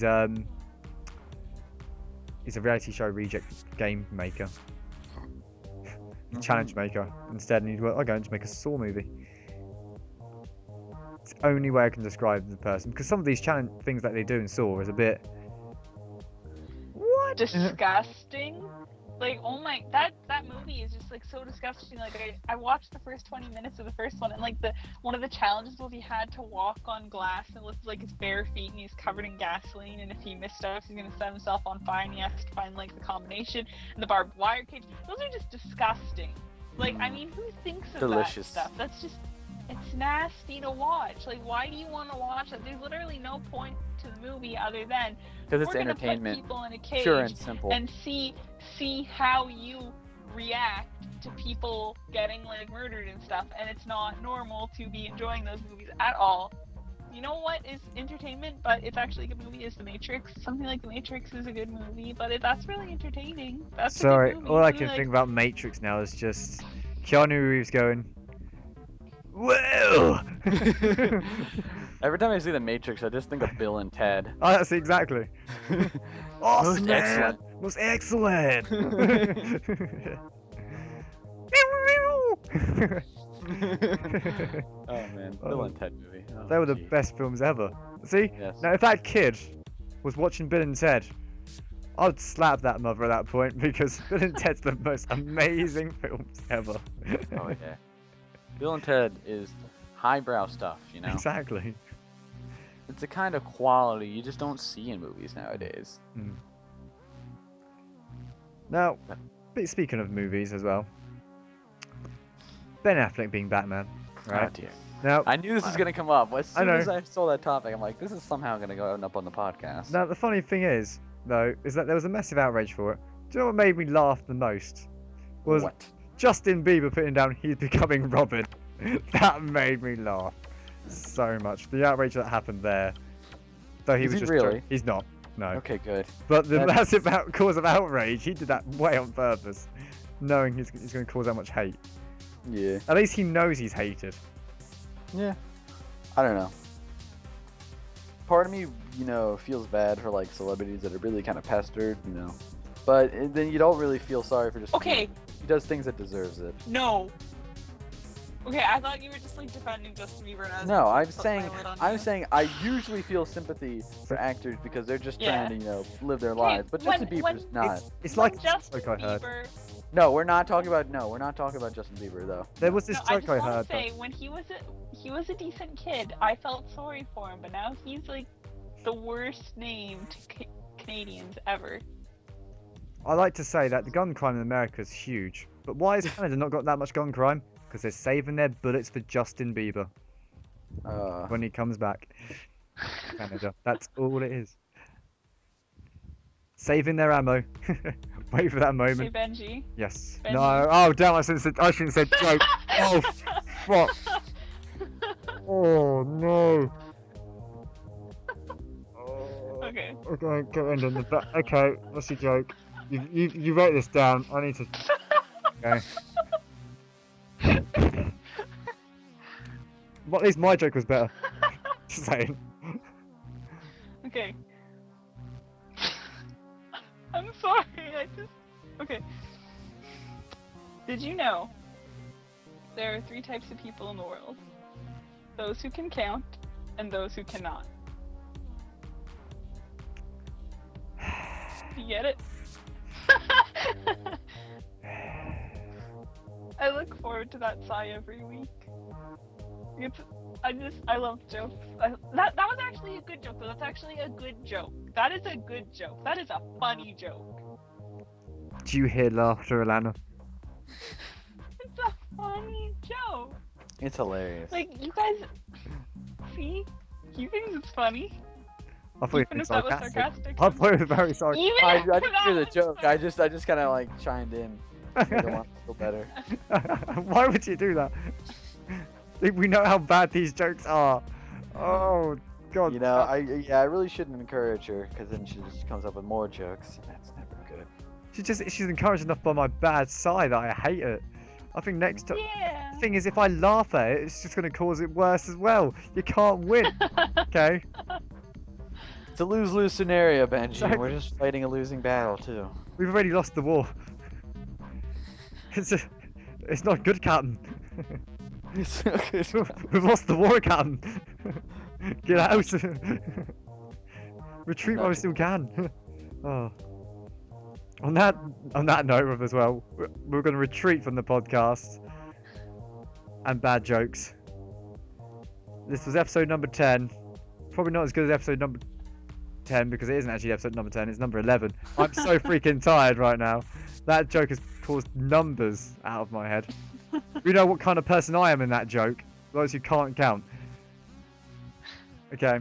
he's a reality show reject game maker. Challenge maker instead, and I'm going to make a Saw movie. It's the only way I can describe the person, because some of these challenge things that they do in Saw is a bit
disgusting. Like, oh my, that movie is just like so disgusting. Like, I watched the first 20 minutes of the first one, and like one of the challenges was he had to walk on glass and lift like his bare feet, and he's covered in gasoline, and if he missed out, he's gonna set himself on fire, and he has to find like the combination and the barbed wire cage. Those are just disgusting. Like, I mean, who thinks of that stuff? That's just, it's nasty to watch. Like, why do you want to watch that? There's literally no point to the movie other than
because it's entertainment.
Put people in a cage
pure and simple.
And see how you react to people getting like murdered and stuff, and it's not normal to be enjoying those movies at all. You know what is entertainment, but it's actually a good movie, is The Matrix. Something like The Matrix is a good movie, but that's really entertaining. That's
Sorry,
a good movie.
all I can think about Matrix now is just Keanu Reeves going, "Whoa!"
Every time I see The Matrix, I just think of Bill and Ted.
Oh, that's exactly. Awesome,
Most
man. Most excellent.
Oh man, Bill and Ted movie. Oh,
They were the
gee.
best films ever. See?
Yes.
Now, if that kid was watching Bill and Ted, I'd slap that mother at that point because Bill and Ted's the most amazing films ever.
Oh yeah. Bill and Ted is highbrow stuff, you know?
Exactly.
It's a kind of quality you just don't see in movies nowadays.
Now, speaking of movies as well, Ben Affleck being Batman, right?
Oh dear.
Now,
I knew this was gonna come up. As soon
know.
as I saw that topic, I'm like, this is somehow gonna go up on the podcast.
now the funny thing is, though, is that there was a massive outrage for it. Do you know what made me laugh the most? Was
What?
Justin Bieber putting down he's becoming Robin. That made me laugh so much. The outrage that happened there. Though he
Is
was
he
just
really?
He's not. No.
Okay, good.
But the
That's-
massive cause of outrage, he did that way on purpose, knowing he's going to cause that much hate.
Yeah.
At least he knows he's hated.
Yeah. I don't know. Part of me, feels bad for like celebrities that are really kind of pestered, But then you don't really feel sorry for just.
Okay.
He does things that deserves it.
No. Okay, I thought you were just like defending Justin Bieber. And I was
No,
like,
I'm
put my
saying
lid on
I'm
you.
saying I usually feel sympathy for actors because they're just trying to, live their lives. But Justin Bieber's not.
It's
When
like
Justin
joke I heard.
Bieber.
No, we're not talking about Justin Bieber though.
There was this
No, I
joke
just
I
want
heard.
to say when he was a decent kid, I felt sorry for him, but now he's like the worst name to Canadians ever.
I like to say that the gun crime in America is huge. But why has Canada not got that much gun crime? Because they're saving their bullets for Justin Bieber when he comes back. Canada. That's all it is. Saving their ammo. Wait for that
Hey
moment.
Benji.
Yes.
Benji.
No. Oh damn! I shouldn't have said joke. Oh fuck. Oh no. Oh.
Okay.
Okay, go end on the back. Okay, what's your joke? You wrote this down. I need to. Okay. Well, at least my joke was better. Just saying.
Okay. I'm sorry. Okay. Did you know there are 3 types of people in the world? Those who can count and those who cannot. You get it? I look forward to that sigh every week. I love jokes. That was actually a good joke though. That's actually a good joke. That is a good joke. That is a funny joke.
Do you hear laughter, Alana?
It's a funny joke.
It's hilarious.
Like, you guys, see? He thinks it's funny.
I thought it
Even
was
if that was
sarcastic.
sarcastic.
I thought it was very sarcastic.
Even
I
if
didn't
that
hear the
was
joke. I just kind of like chimed in. I don't want to feel better.
Why would you do that? We know how bad these jokes are. Oh God.
I really shouldn't encourage her because then she just comes up with more jokes. That's never good.
She's encouraged enough by my bad side that I hate it. I think next time.
Yeah.
The thing is, if I laugh at it, it's just going to cause it worse as well. You can't win. Okay.
It's a lose-lose scenario, Benji.
Exactly.
We're just fighting a losing battle too.
We've already lost the war. It's not good, Captain. We've lost the war, Captain. Get out. Retreat while we still can. Oh. On that note as well, we're going to retreat from the podcast and bad jokes. This was episode number 10. Probably not as good as episode number 10 because it isn't actually episode number 10, it's number 11. I'm so freaking tired right now. That joke has caused numbers out of my head. You know what kind of person I am in that joke. Those who can't count. Okay.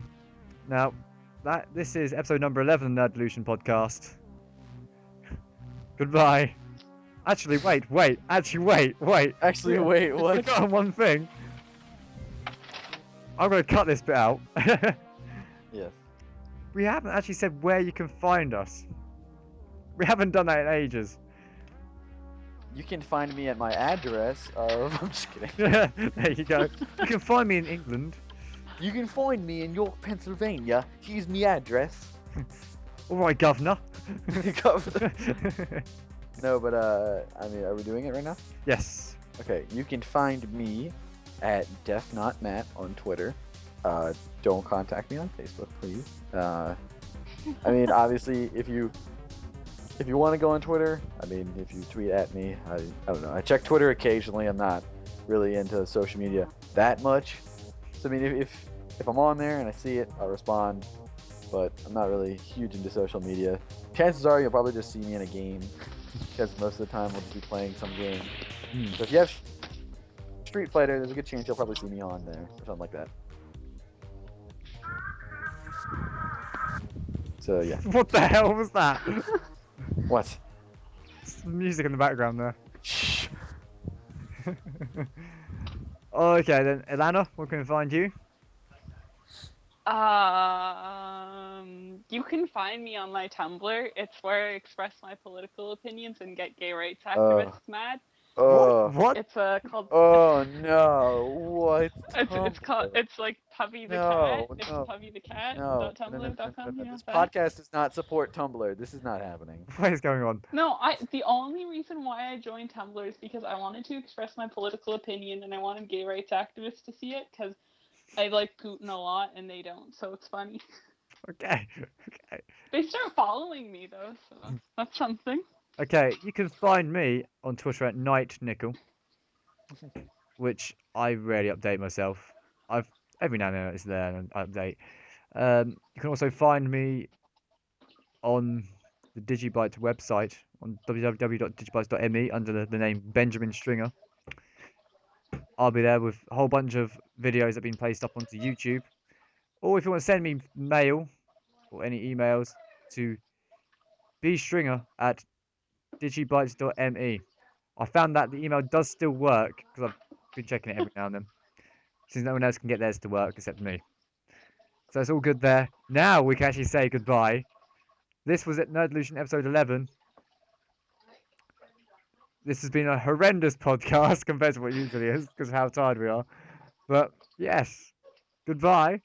Now, this is episode number 11 of the Nerdolution podcast. Goodbye. Actually, wait. Actually, wait.
Actually, wait,
I
what?
forgot one thing. I'm gonna cut this bit out.
Yes.
We haven't actually said where you can find us. We haven't done that in ages.
You can find me at my address of. I'm just kidding.
There you go. You can find me in England.
You can find me in York, Pennsylvania. Here's my address.
All right, governor.
No, but I mean, are we doing it right now?
Yes.
Okay, you can find me at Def Not Matt on Twitter. Don't contact me on Facebook, please. I mean, obviously, if you want to go on Twitter, I mean, if you tweet at me, I don't know. I check Twitter occasionally. I'm not really into social media that much. So I mean, if I'm on there and I see it, I'll respond. But I'm not really huge into social media. Chances are you'll probably just see me in a game, because most of the time we'll just be playing some game. So if you have Street Fighter, there's a good chance you'll probably see me on there or something like that. So yeah.
What the hell was that?
What?
Some music in the background there.
Shh.
Okay then, Alana, where can we find you?
You can find me on my Tumblr. It's where I express my political opinions and get gay rights activists mad.
What?
It's called.
Oh no! What?
It's like Puppy the
No,
Cat. It's
no,
Puppy the Cat.
No.
Tumblr.com. You know
This
that?
podcast does not support Tumblr. This is not happening.
What is going on?
No, the only reason why I joined Tumblr is because I wanted to express my political opinion and I wanted gay rights activists to see it because I like Putin a lot and they don't, so it's funny.
Okay.
They start following me though, so that's something.
Okay, you can find me on Twitter at NightNickel, which I rarely update myself. Every now and then it's there and I update. You can also find me on the Digi Bytes website on www.digibytes.me under the name Benjamin Stringer. I'll be there with a whole bunch of videos that have been placed up onto YouTube. Or if you want to send me mail or any emails to bstringer@digibytes.me. I found that the email does still work because I've been checking it every now and then. Since no one else can get theirs to work except me. So it's all good there. Now we can actually say goodbye. This was at Nerdolution episode 11. This has been a horrendous podcast compared to what it usually is because of how tired we are. But yes, goodbye.